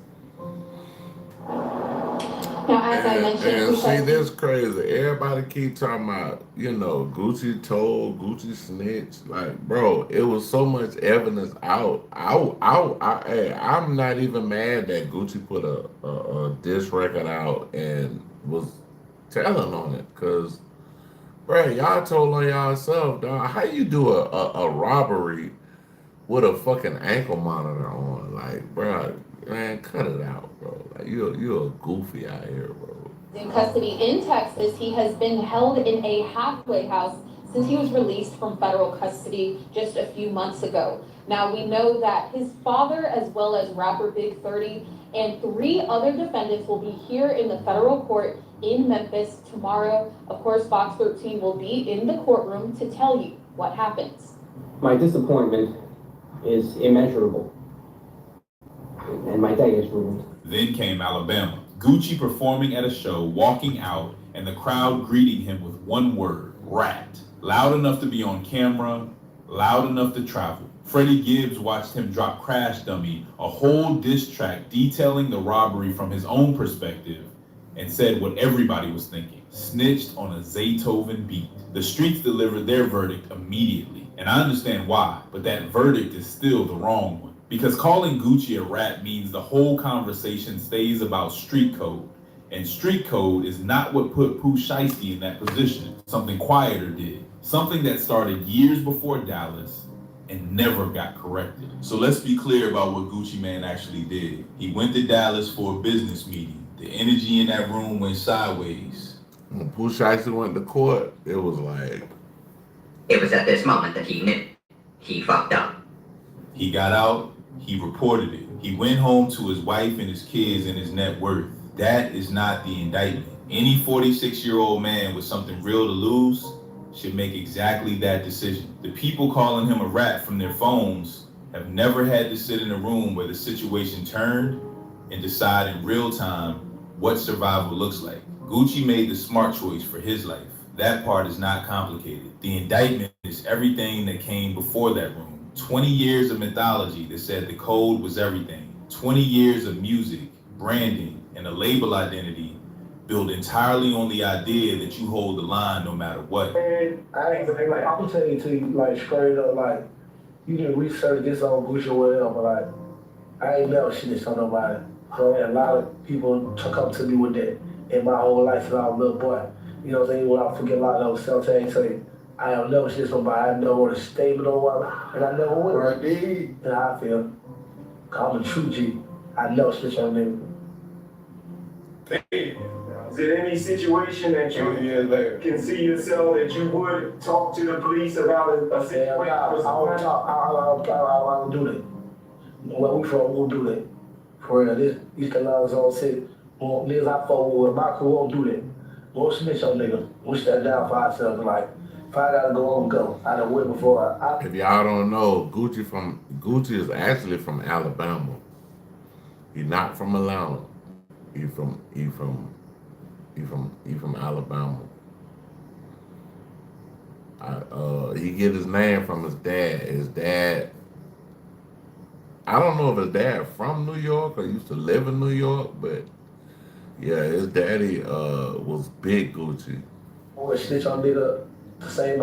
Now, as I mentioned, And see, this crazy. Everybody keep talking about, Gucci told, Gucci snitched. Like, bro, it was so much evidence out. I'm not even mad that Gucci put a diss record out and was telling on it. Because, bro, y'all told on y'allself, dog. How you do a robbery with a fucking ankle monitor on? Like, bro, man, cut it out, bro. Like, you're a goofy out here, bro. In custody in Texas, he has been held in a halfway house since he was released from federal custody just a few months ago. Now, we know that his father, as well as rapper Big 30, and 3 other defendants will be here in the federal court in Memphis tomorrow. Of course, Fox 13 will be in the courtroom to tell you what happens. My disappointment is immeasurable, and my day is ruined. Then came Alabama. Gucci performing at a show, walking out, and the crowd greeting him with one word, rat. Loud enough to be on camera, loud enough to travel. Freddie Gibbs watched him drop Crash Dummy, a whole diss track detailing the robbery from his own perspective, and said what everybody was thinking. Snitched on a Zaytoven beat. The streets delivered their verdict immediately, and I understand why, but that verdict is still the wrong one. Because calling Gucci a rat means the whole conversation stays about street code. And street code is not what put Pooh Shiesty in that position. Something quieter did. Something that started years before Dallas and never got corrected. So let's be clear about what Gucci Mane actually did. He went to Dallas for a business meeting. The energy in that room went sideways. When Pooh Shiesty went to court, it was like... It was at this moment that he knew. He fucked up. He got out. He reported it. He went home to his wife and his kids and his net worth. That is not the indictment. Any 46-year-old man with something real to lose should make exactly that decision. The people calling him a rat from their phones have never had to sit in a room where the situation turned and decide in real time what survival looks like. Gucci made the smart choice for his life. That part is not complicated. The indictment is everything that came before that room. 20 years of mythology that said the code was everything. 20 years of music, branding, and a label identity built entirely on the idea that you hold the line no matter what. Man, I ain't gonna like, I'm telling you like straight up, like, you can research this on Gucci well, but like, I ain't never snitched on nobody. So a lot of people come to me with that in my whole life since I was a little boy. You know what I'm saying? When I forget a lot of those sometimes say, I have never snitched on nobody. I never want to stay with no one, and I never will. Indeed. And how I feel. I'm a true G. I never snitch on them. Is there any situation that you can see yourself that you would talk to the police about a situation? I don't do that. Where we from, we don't do that. For real, these canals all say, well, niggas I fuck with, my crew won't do that. We won't snitch on niggas. We stand down for ourselves. Like, if I gotta go, I'm go. I done went before. If y'all don't know, Gucci is actually from Alabama. He's not from Atlanta. He from Alabama. He get his name from his dad. His dad, I don't know if his dad from New York or used to live in New York, but yeah, his daddy was big Gucci. I want to snitch on nigga to save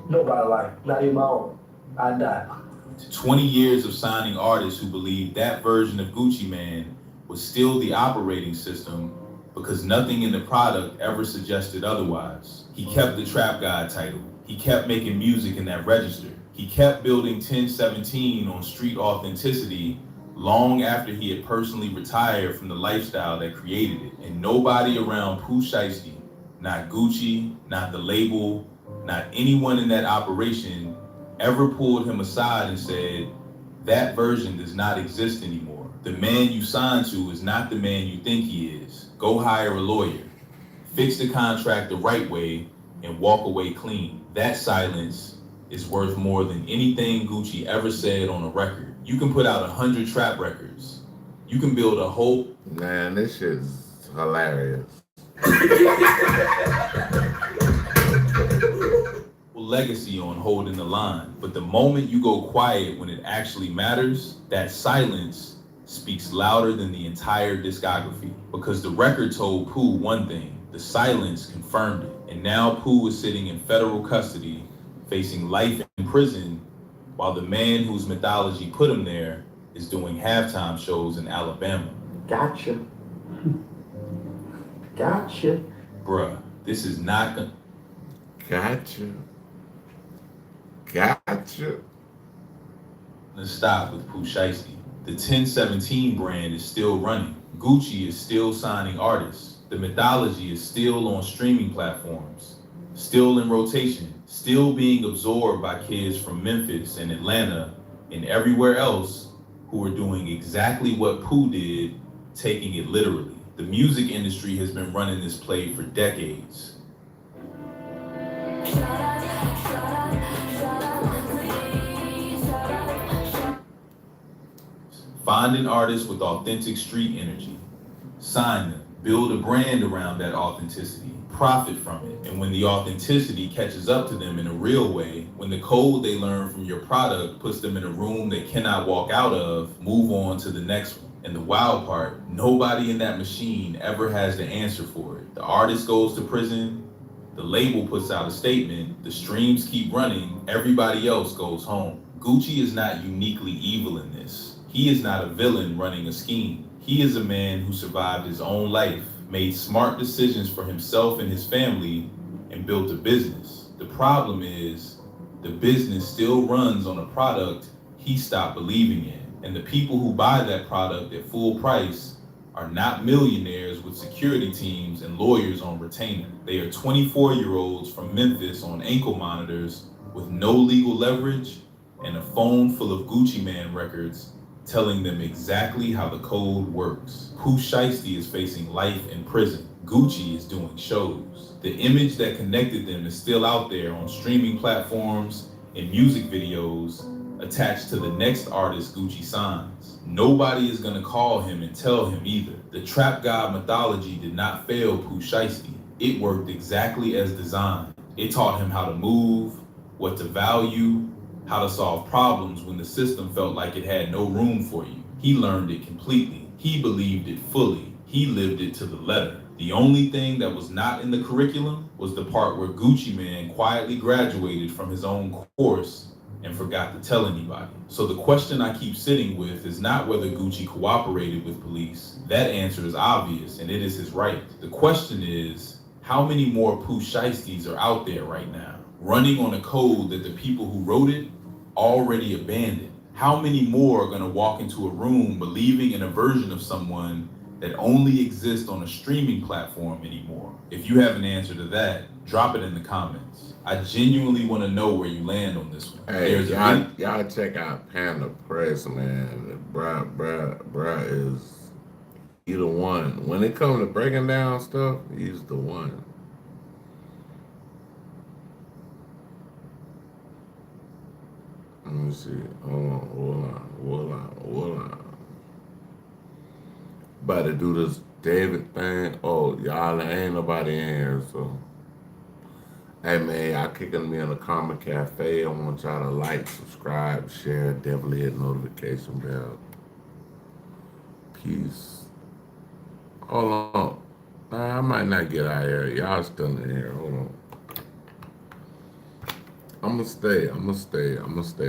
nobody life, not even my own. I die. 20 years of signing artists who believed that version of Gucci Mane was still the operating system because nothing in the product ever suggested otherwise. He kept the Trap God title. He kept making music in that register. He kept building 1017 on street authenticity long after he had personally retired from the lifestyle that created it. And nobody around Pooh Shiesty, not Gucci, not the label, not anyone in that operation ever pulled him aside and said, that version does not exist anymore. The man you signed to is not the man you think he is. Go hire a lawyer. Fix the contract the right way and walk away clean. That silence is worth more than anything Gucci ever said on a record. You can put out 100 trap records. You can build a whole... Man, this shit's hilarious. legacy on holding the line. But the moment you go quiet when it actually matters, that silence speaks louder than the entire discography. Because the record told Pooh one thing, the silence confirmed it. And now Pooh is sitting in federal custody, facing life in prison, while the man whose mythology put him there is doing halftime shows in Alabama. Gotcha. Gotcha. Bruh, this is not gonna... Gotcha. Gotcha. Let's stop with Pooh Shiesty. The 1017 brand is still running. Gucci is still signing artists. The mythology is still on streaming platforms, still in rotation, still being absorbed by kids from Memphis and Atlanta and everywhere else who are doing exactly what Pooh did, taking it literally. The music industry has been running this play for decades. Find an artist with authentic street energy, sign them, build a brand around that authenticity, profit from it. And when the authenticity catches up to them in a real way, when the code they learn from your product puts them in a room they cannot walk out of, move on to the next one. And the wild part, nobody in that machine ever has the answer for it. The artist goes to prison, the label puts out a statement, the streams keep running, everybody else goes home. Gucci is not uniquely evil in this. He is not a villain running a scheme. He is a man who survived his own life, made smart decisions for himself and his family, and built a business. The problem is, the business still runs on a product he stopped believing in. And the people who buy that product at full price are not millionaires with security teams and lawyers on retainer. They are 24-year-olds from Memphis on ankle monitors with no legal leverage and a phone full of Gucci Mane records telling them exactly how the code works. Pooh Shiesty is facing life in prison. Gucci is doing shows. The image that connected them is still out there on streaming platforms and music videos attached to the next artist Gucci signs. Nobody is gonna call him and tell him either. The Trap God mythology did not fail Pooh Shiesty. It worked exactly as designed. It taught him how to move, what to value, how to solve problems when the system felt like it had no room for you. He learned it completely. He believed it fully. He lived it to the letter. The only thing that was not in the curriculum was the part where Gucci Mane quietly graduated from his own course and forgot to tell anybody. So the question I keep sitting with is not whether Gucci cooperated with police. That answer is obvious, and it is his right. The question is, how many more Pooh Shiesties are out there right now, running on a code that the people who wrote it already abandoned? How many more are gonna walk into a room believing in a version of someone that only exists on a streaming platform anymore? If you have an answer to that, drop it in the comments. I genuinely want to know where you land on this one. Hey, y'all check out Panda Press, man. Bruh is he the one. When it comes to breaking down stuff, he's the one. Let me see. Hold on. About to do this David thing. Oh, y'all, there ain't nobody in here, so. Hey, man, y'all kicking me in the comment cafe. I want y'all to like, subscribe, share, definitely hit notification bell. Peace. Hold on. Nah, I might not get out here. Y'all still in here. Hold on. I'm gonna stay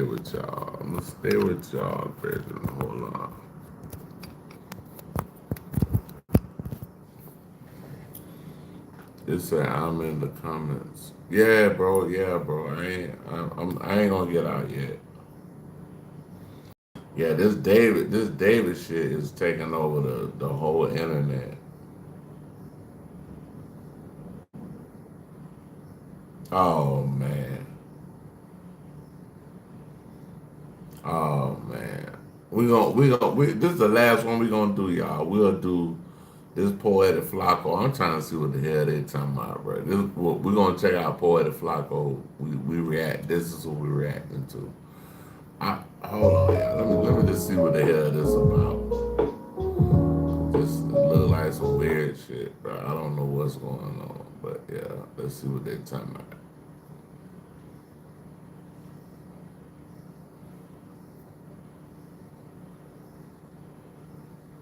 with y'all, Brethren. Hold on. It said I'm in the comments. Yeah, bro. I ain't gonna get out yet. Yeah, this David shit is taking over the whole internet. Oh man. This is the last one we gonna do, y'all. We'll do this Poetic Flacco. I'm trying to see what the hell they talking about, bro. We're gonna check out Poetic Flacco. We react. This is what we're reacting to. Hold on, y'all. Let me just see what the hell this about. This look like some weird shit, bro. I don't know what's going on, but yeah, let's see what they talking about.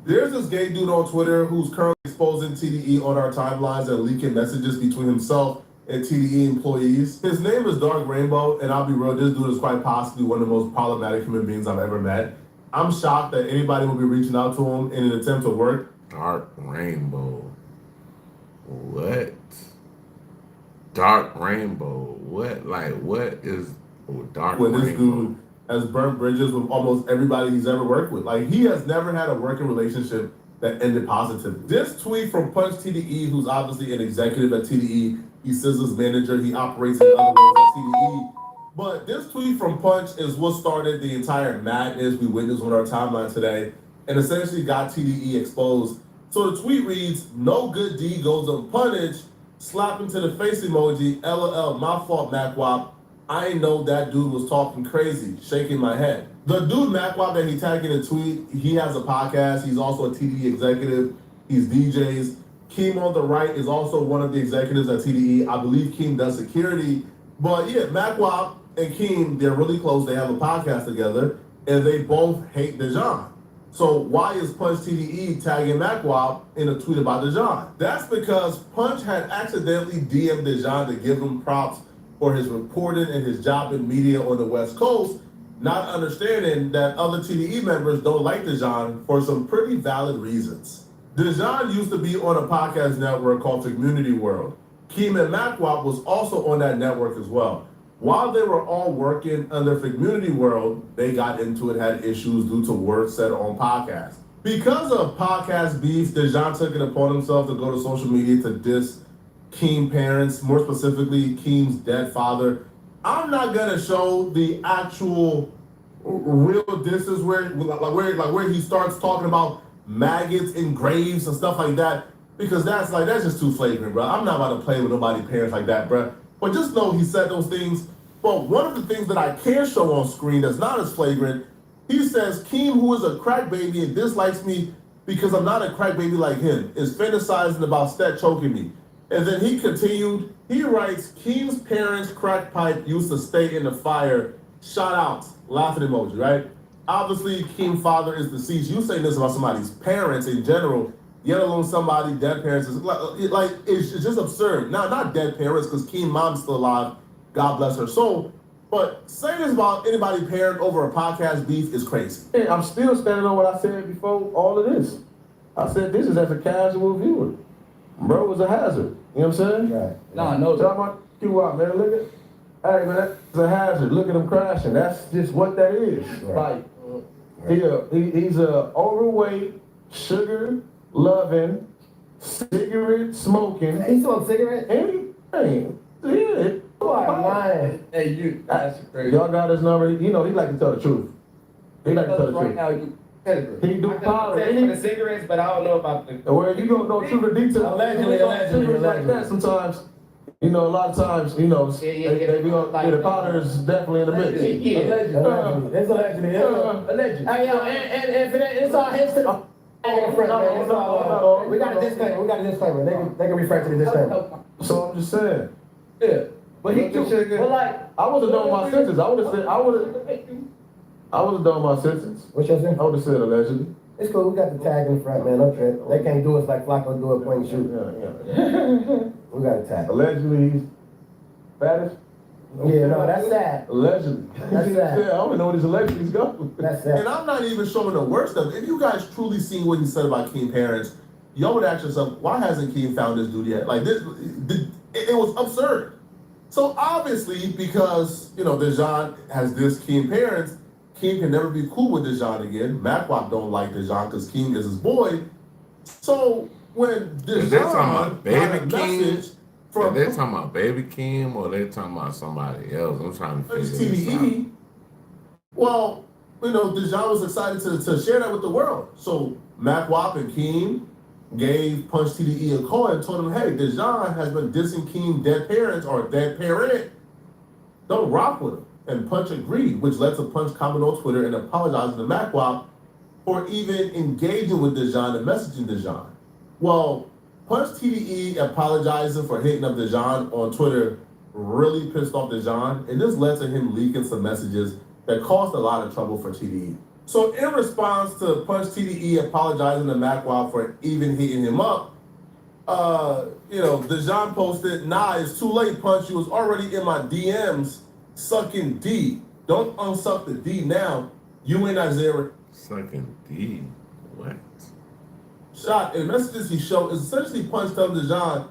There's this gay dude on Twitter who's currently exposing TDE on our timelines and leaking messages between himself and TDE employees. His name is Dark Rainbow, and I'll be real, this dude is quite possibly one of the most problematic human beings I've ever met. I'm shocked that anybody will be reaching out to him in an attempt to work. Dark Rainbow. What? Dark Rainbow. What? Like, what is Dark When Rainbow? this dude has burnt bridges with almost everybody he's ever worked with. Like, he has never had a working relationship that ended positively. This tweet from Punch TDE, who's obviously an executive at TDE, he's SZA's manager, he operates in other roles at TDE. But this tweet from Punch is what started the entire madness we witnessed on our timeline today and essentially got TDE exposed. So the tweet reads, "No good deed goes unpunished. Slap into the face emoji. LOL, my fault, MacWop. I ain't know that dude was talking crazy, shaking my head." The dude MacWop that he tagged in a tweet, he has a podcast. He's also a TDE executive. He's DJs. Keem on the right is also one of the executives at TDE. I believe Keem does security. But yeah, MacWop and Keem, they're really close. They have a podcast together, and they both hate Dejan. So why is Punch TDE tagging MacWop in a tweet about Dejan? That's because Punch had accidentally DM'd Dejan to give him props for his reporting and his job in media on the West Coast, not understanding that other TDE members don't like Dejan for some pretty valid reasons. Dejan used to be on a podcast network called Community World. Keem and MacWop was also on that network as well. While they were all working under Community World, they got into it, had issues due to words said on podcasts. Because of podcast beef, Dejan took it upon himself to go to social media to diss Keem parents, more specifically Keem's dead father. I'm not gonna show the actual real disses where he starts talking about maggots in graves and stuff like that, because that's just too flagrant, bro. I'm not about to play with nobody's parents like that, bro. But just know he said those things. But one of the things that I can show on screen that's not as flagrant, he says Keem, who is a crack baby and dislikes me because I'm not a crack baby like him, is fantasizing about Stet choking me. And then he continued, he writes, Keem's parents' crack pipe used to stay in the fire, shout out, laughing emoji, right? Obviously, Keem's father is deceased. You saying this about somebody's parents in general, yet alone somebody, dead parents, is it's just absurd. Not dead parents, because Keem's mom's still alive, God bless her soul. But saying this about anybody paired over a podcast beef is crazy. Hey, I'm still standing on what I said before all of this. I said this is as a casual viewer. Bro was a hazard. You know what I'm saying? Right. No, I know that. Tell my Q-Wop, man, look at, hey man, that's a hazard. Look at him crashing. That's just what that is. Right. Like, he's a overweight, sugar loving, cigarette smoking. He smoked cigarette? Anything. Yeah. Lying. Hey, you. That's crazy. Y'all got his number. You know, he like to tell the truth. He like to tell the right truth. now, you pedigree. He do powder. For the cigarettes, but I don't know about the. Well, you don't know true the details. Allegedly. Like that sometimes. You know, a lot of times, you know, they be on, the powder is definitely in the mix. Yeah. Allegedly. It's allegedly. Allegedly. Hey, yo, and for that, it's all hits to the. We got a disclaimer. They can refer to the disclaimer. So I'm just saying. Yeah. But he too. But like, I would have done my sentence. I would have done my sentence. What's your sentence? I would have said allegedly. It's cool. We got the tag in front, man. Okay. They can't do us like Flacco do it point and shoot. We got a tag. Allegedly, he's fattest. Yeah, no, that's sad. Allegedly. That's sad. Yeah, I don't know what his allegedly's going. That's sad. And I'm not even showing the worst of it. If you guys truly seen what he said about Keem parents, y'all would ask yourself, why hasn't Keem found this dude yet? Like this, it was absurd. So obviously, because Dejan has this Keem parents, Keem can never be cool with Dejan again. MacWop don't like Dejan because Keem is his boy. So when Dejan they talking about baby got a message from they talking about baby Keem or they talking about somebody else? I'm trying to figure this out. TDE, well, Dejan was excited to share that with the world. So MacWop and Keem gave Punch TDE a call and told him, hey, Dejan has been dissing Keem dead parents or dead parent. Don't rock with him. And Punch agreed, which led to Punch comment on Twitter and apologizing to MacWop for even engaging with Dejan and messaging Dejan. Well, Punch TDE apologizing for hitting up Dejan on Twitter really pissed off Dejan, and this led to him leaking some messages that caused a lot of trouble for TDE. So in response to Punch TDE apologizing to MacWop for even hitting him up, Dejan posted, nah, it's too late, Punch. You was already in my DMs sucking D. Don't unsuck the D now. You ain't Isaiah. Sucking D? What? Shot in messages he showed is essentially Punch telling Dejan,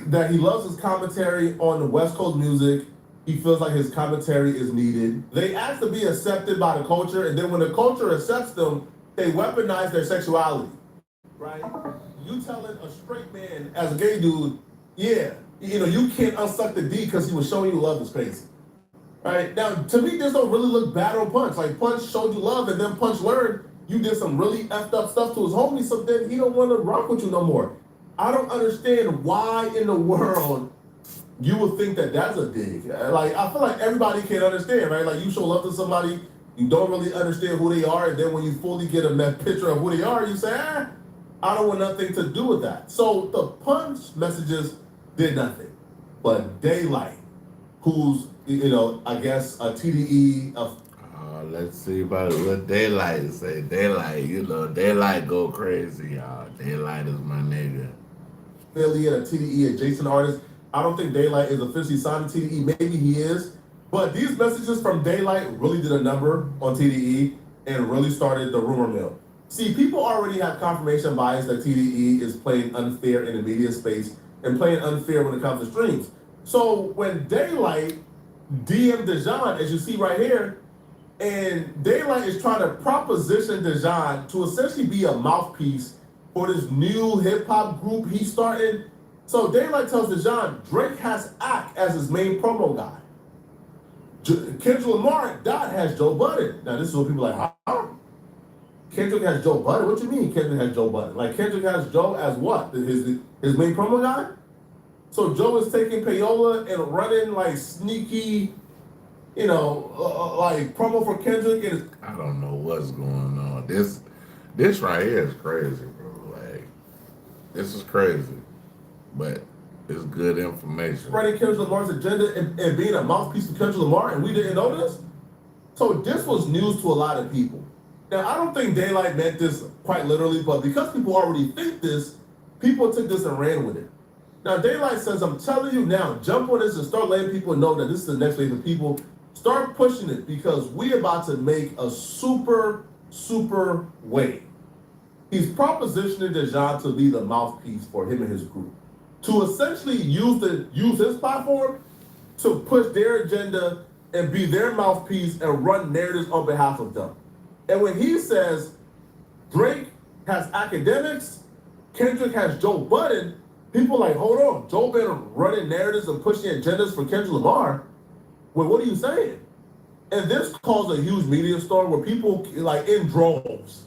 that he loves his commentary on the West Coast music. He feels like his commentary is needed. They ask to be accepted by the culture, and then when the culture accepts them, they weaponize their sexuality. Right? You telling a straight man as a gay dude, yeah, you can't unsuck the D because he was showing you love is crazy. Right? Now, to me, this don't really look bad on Punch. Like, Punch showed you love, and then Punch learned you did some really effed up stuff to his homie, so then he don't want to rock with you no more. I don't understand why in the world you would think that that's a dig. Like, I feel like everybody can understand, right? Like, you show love to somebody, you don't really understand who they are, and then when you fully get a picture of who they are, you say, I don't want nothing to do with that. So the Punch messages did nothing. But Daylight, who's, I guess a TDE of... let's see about what Daylight say. Daylight, Daylight go crazy, y'all. Daylight is my nigga. Affiliate, a TDE adjacent artist. I don't think Daylight is officially signed to TDE. Maybe he is. But these messages from Daylight really did a number on TDE and really started the rumor mill. See, people already have confirmation bias that TDE is playing unfair in the media space and playing unfair when it comes to streams. So when Daylight DM'd Dejan, as you see right here, and Daylight is trying to proposition Dejan to essentially be a mouthpiece for this new hip-hop group he's starting. So Daylight tells Dejan Drake has Ack as his main promo guy. Kendrick Lamar, Dot has Joe Budden. Now this is what people are like, huh? Kendrick has Joe Budden? What you mean Kendrick has Joe Budden? Like Kendrick has Joe as what? His main promo guy? So Joe is taking payola and running like sneaky, like promo for Kendrick. And I don't know what's going on. This right here is crazy, bro. Like, this is crazy. But it's good information. Spreading Kendrick Lamar's agenda and being a mouthpiece for Kendrick Lamar, and we didn't know this? So this was news to a lot of people. Now, I don't think Daylight meant this quite literally, but because people already think this, people took this and ran with it. Now, Daylight says, I'm telling you now, jump on this and start letting people know that this is the next wave of people. Start pushing it because we about to make a super wave. He's propositioning Dejan to be the mouthpiece for him and his group. To essentially use his platform to push their agenda and be their mouthpiece and run narratives on behalf of them. And when he says Drake has academics, Kendrick has Joe Budden, people like, hold on, Joe Budden running narratives and pushing agendas for Kendrick Lamar. Well, what are you saying? And this caused a huge media storm where people, like in droves,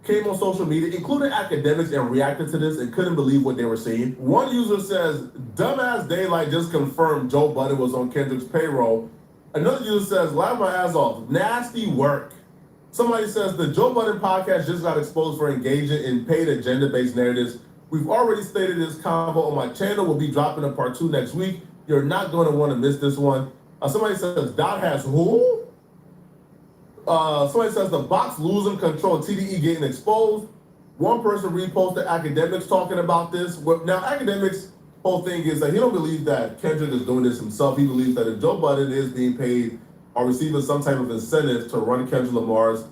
came on social media, including academics, and reacted to this and couldn't believe what they were seeing. One user says, dumbass Daylight just confirmed Joe Budden was on Kendrick's payroll. Another user says, laugh my ass off, nasty work. Somebody says, the Joe Budden podcast just got exposed for engaging in paid agenda-based narratives. We've already stated this convo on my channel. We'll be dropping a part 2 next week. You're not going to want to miss this one. Somebody says, Dot has who? Somebody says, the box losing control, TDE getting exposed. One person reposted academics talking about this. Now, academics' whole thing is that he don't believe that Kendrick is doing this himself. He believes that if Joe Budden is being paid or receiving some type of incentive to run Kendrick Lamar's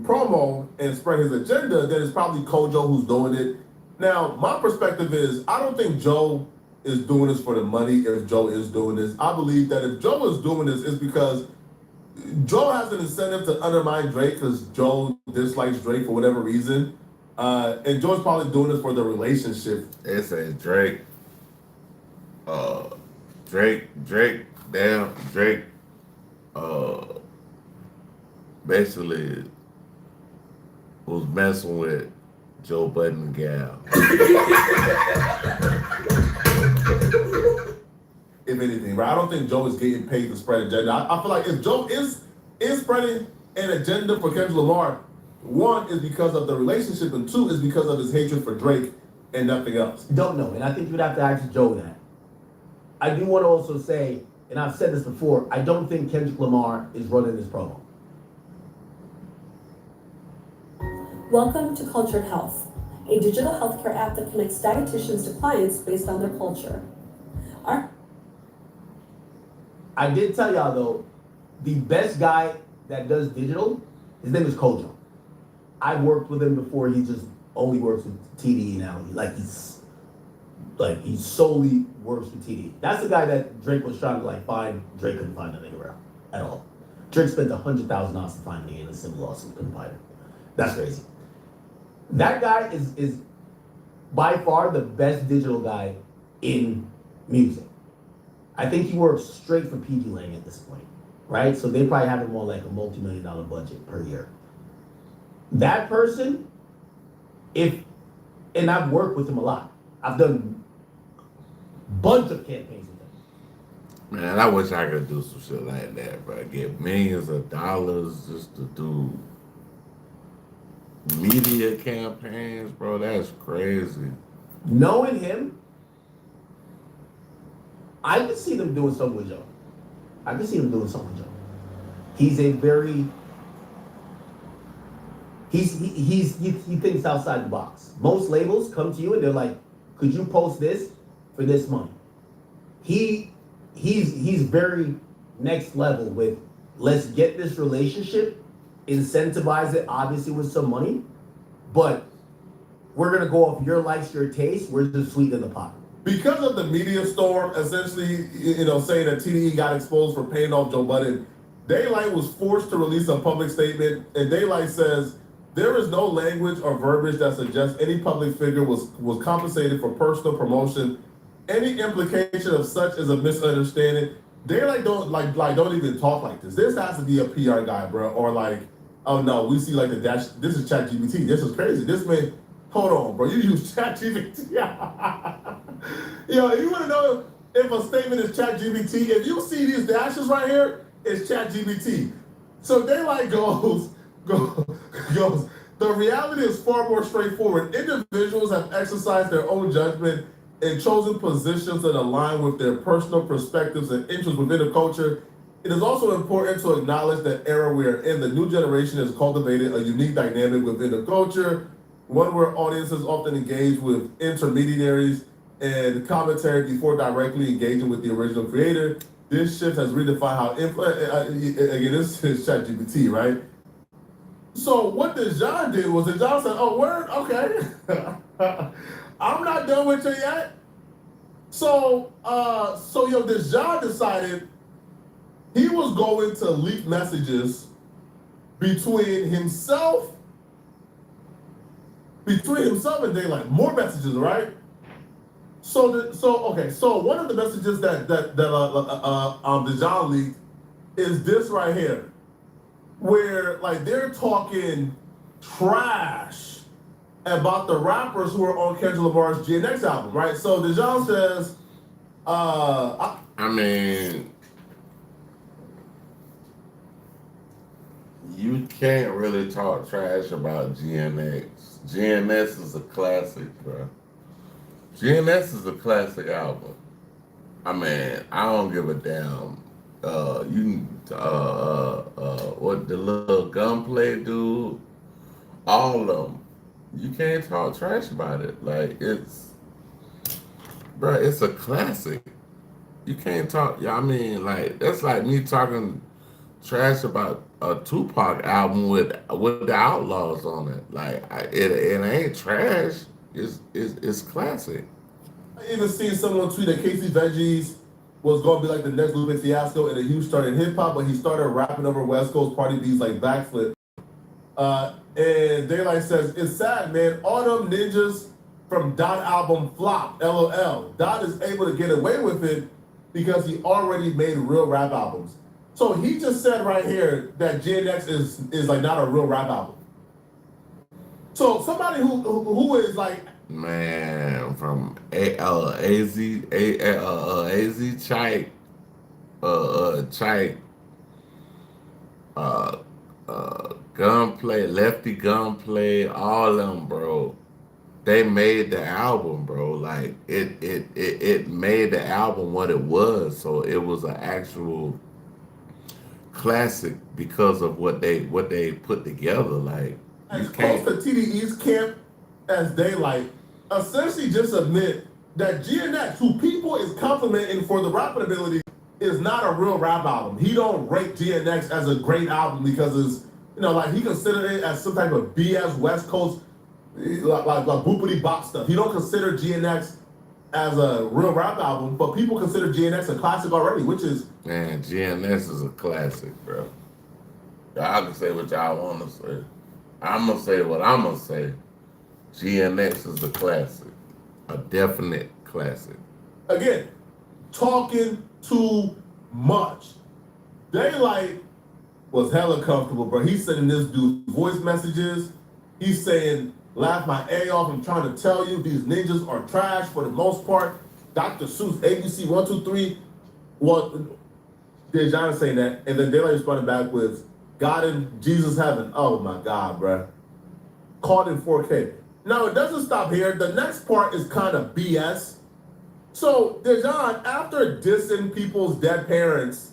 promo and spread his agenda, then it's probably Kojo who's doing it. Now, my perspective is, I don't think Joe is doing this for the money if Joe is doing this. I believe that if Joe is doing this, it's because Joe has an incentive to undermine Drake because Joe dislikes Drake for whatever reason. And Joe's probably doing this for the relationship. It says Drake, basically was messing with Joe Budden gal. If anything, right? I don't think Joe is getting paid to spread agenda. I feel like if Joe is spreading an agenda for Kendrick Lamar, one is because of the relationship, and two is because of his hatred for Drake and nothing else. Don't know, and I think you'd have to ask Joe that. I do want to also say, and I've said this before, I don't think Kendrick Lamar is running this promo. Welcome to Cultured Health, a digital healthcare app that connects dietitians to clients based on their culture. I did tell y'all though, the best guy that does digital, his name is Kojo. I've worked with him before. He just only works with TDE now. He solely works with TDE. That's the guy that Drake was trying to find. Drake couldn't find that nigga around at all. Drake spent $100,000 to find me in a civil lawsuit, couldn't find him. That's crazy. That guy is by far the best digital guy in music. I think he works straight for PG Lang at this point, right? So they probably have him on like a multi-million-dollar budget per year. That person, and I've worked with him a lot. I've done a bunch of campaigns with him. Man, I wish I could do some shit like that, bro. Get millions of dollars just to do media campaigns, bro. That's crazy. Knowing him, I can see them doing something with Joe. He's a very he thinks outside the box. Most labels come to you and they're like, could you post this for this money? He's very next level with, let's get this relationship, incentivize it obviously with some money, but we're gonna go off your likes, your taste, we're just sweetening the pot. Because of the media storm, essentially, saying that TDE got exposed for paying off Joe Budden, Daylight was forced to release a public statement, and Daylight says, there is no language or verbiage that suggests any public figure was compensated for personal promotion. Any implication of such is a misunderstanding. Daylight don't even talk like this. This has to be a PR guy, bro, or oh no, we see the dash. This is ChatGPT. This is crazy. This man. Hold on, bro. You use ChatGPT. Yo, if you want to know if a statement is ChatGPT, if you see these dashes right here, it's ChatGPT. So Daylight goes, the reality is far more straightforward. Individuals have exercised their own judgment and chosen positions that align with their personal perspectives and interests within the culture. It is also important to acknowledge that era we are in. The new generation has cultivated a unique dynamic within the culture, one where audiences often engage with intermediaries and the commentary before directly engaging with the original creator. This shift has redefined how again, this is ChatGPT, right? So what Dejan did was Dejan said, "Oh, word, okay, I'm not done with you yet." So Dejan decided he was going to leak messages between himself and Daylight, more messages, right? So one of the messages that Dejan leaked is this right here, where like they're talking trash about the rappers who are on Kendrick Lamar's GNX album, right? So Dejan says, I mean, you can't really talk trash about GNX. GNX is a classic, bro. GNX is a classic album. I mean, I don't give a damn. What the little gunplay dude, all of them. You can't talk trash about it. Like bro, it's a classic. You can't talk. Yeah, I mean, like that's like me talking trash about a Tupac album with the Outlaws on it. Like it ain't trash. It's classic. I even seen someone tweet that Casey Veggies was going to be like the next Lupe Fiasco and a huge start in hip hop, but he started rapping over West Coast party beats like Backflip. And Daylight says, "It's sad, man. All them ninjas from Dot album flop, LOL. Dot is able to get away with it because he already made real rap albums." So he just said right here that GNX is like not a real rap album. So somebody who is like, man, from AZ Chike, Chike, Gunplay, Lefty Gunplay, all of them, bro. They made the album, bro. Like it made the album what it was. So it was an actual classic because of what they put together. Like as close to TDE's camp as Daylight, essentially just admit that GNX, who people is complimenting for the rapping ability, is not a real rap album. He don't rate GNX as a great album because it's, like he considered it as some type of BS West Coast, like boopity bop stuff. He don't consider GNX as a real rap album, but people consider GNX a classic already, which is... Man, GNX is a classic, bro. Y'all can say what y'all want to say. I'm going to say what I'm going to say. GNX is a classic. A definite classic. Again, talking too much. Daylight was hella comfortable, bro. He's sending this dude voice messages. He's saying, "Laugh my A off. I'm trying to tell you, these ninjas are trash for the most part. Dr. Seuss, ABC 123. What? Dejan saying that, and then Daylight responded back with, "God in Jesus heaven." Oh my God, bro. Caught in 4K. Now it doesn't stop here. The next part is kind of BS. So Dejan, after dissing people's dead parents,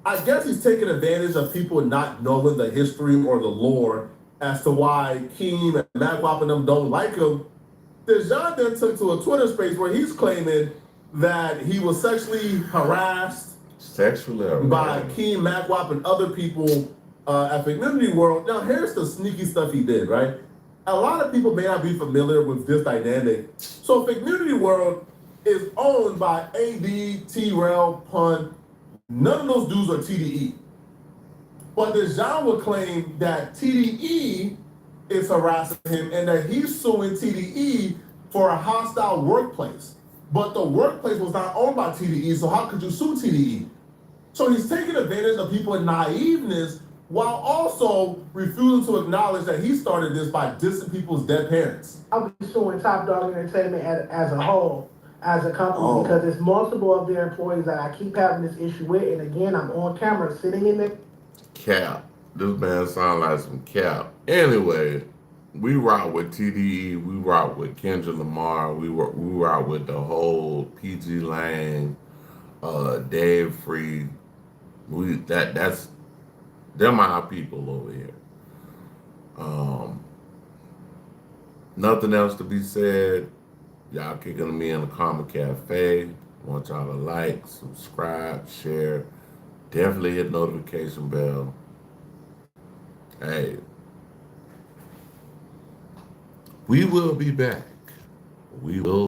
I guess he's taking advantage of people not knowing the history or the lore as to why Keem and Magwap and them don't like him. Dejan then took to a Twitter space where he's claiming that he was sexually harassed by Keem, Magwap, and other people at Figmunity World. Now here's the sneaky stuff he did, right? A lot of people may not be familiar with this dynamic. So Figmunity World is owned by AD, T-Rail, Pun. None of those dudes are TDE. But Dejan would claim that TDE is harassing him and that he's suing TDE for a hostile workplace. But the workplace was not owned by TDE, so how could you sue TDE? So he's taking advantage of people's naiveness while also refusing to acknowledge that he started this by dissing people's dead parents. I'll be suing Top Dog Entertainment as a whole, as a company, because there's multiple of their employees that I keep having this issue with, and again, I'm on camera sitting in there. Cap. This man sound like some cap. Anyway, we rock with TDE, we rock with Kendrick Lamar, we rock with the whole PG Lang, Dave Free. That's them our people over here. Nothing else to be said. Y'all kicking me in the Karma Cafe. Want y'all to like, subscribe, share. Definitely hit notification bell. Hey, we will be back. We will.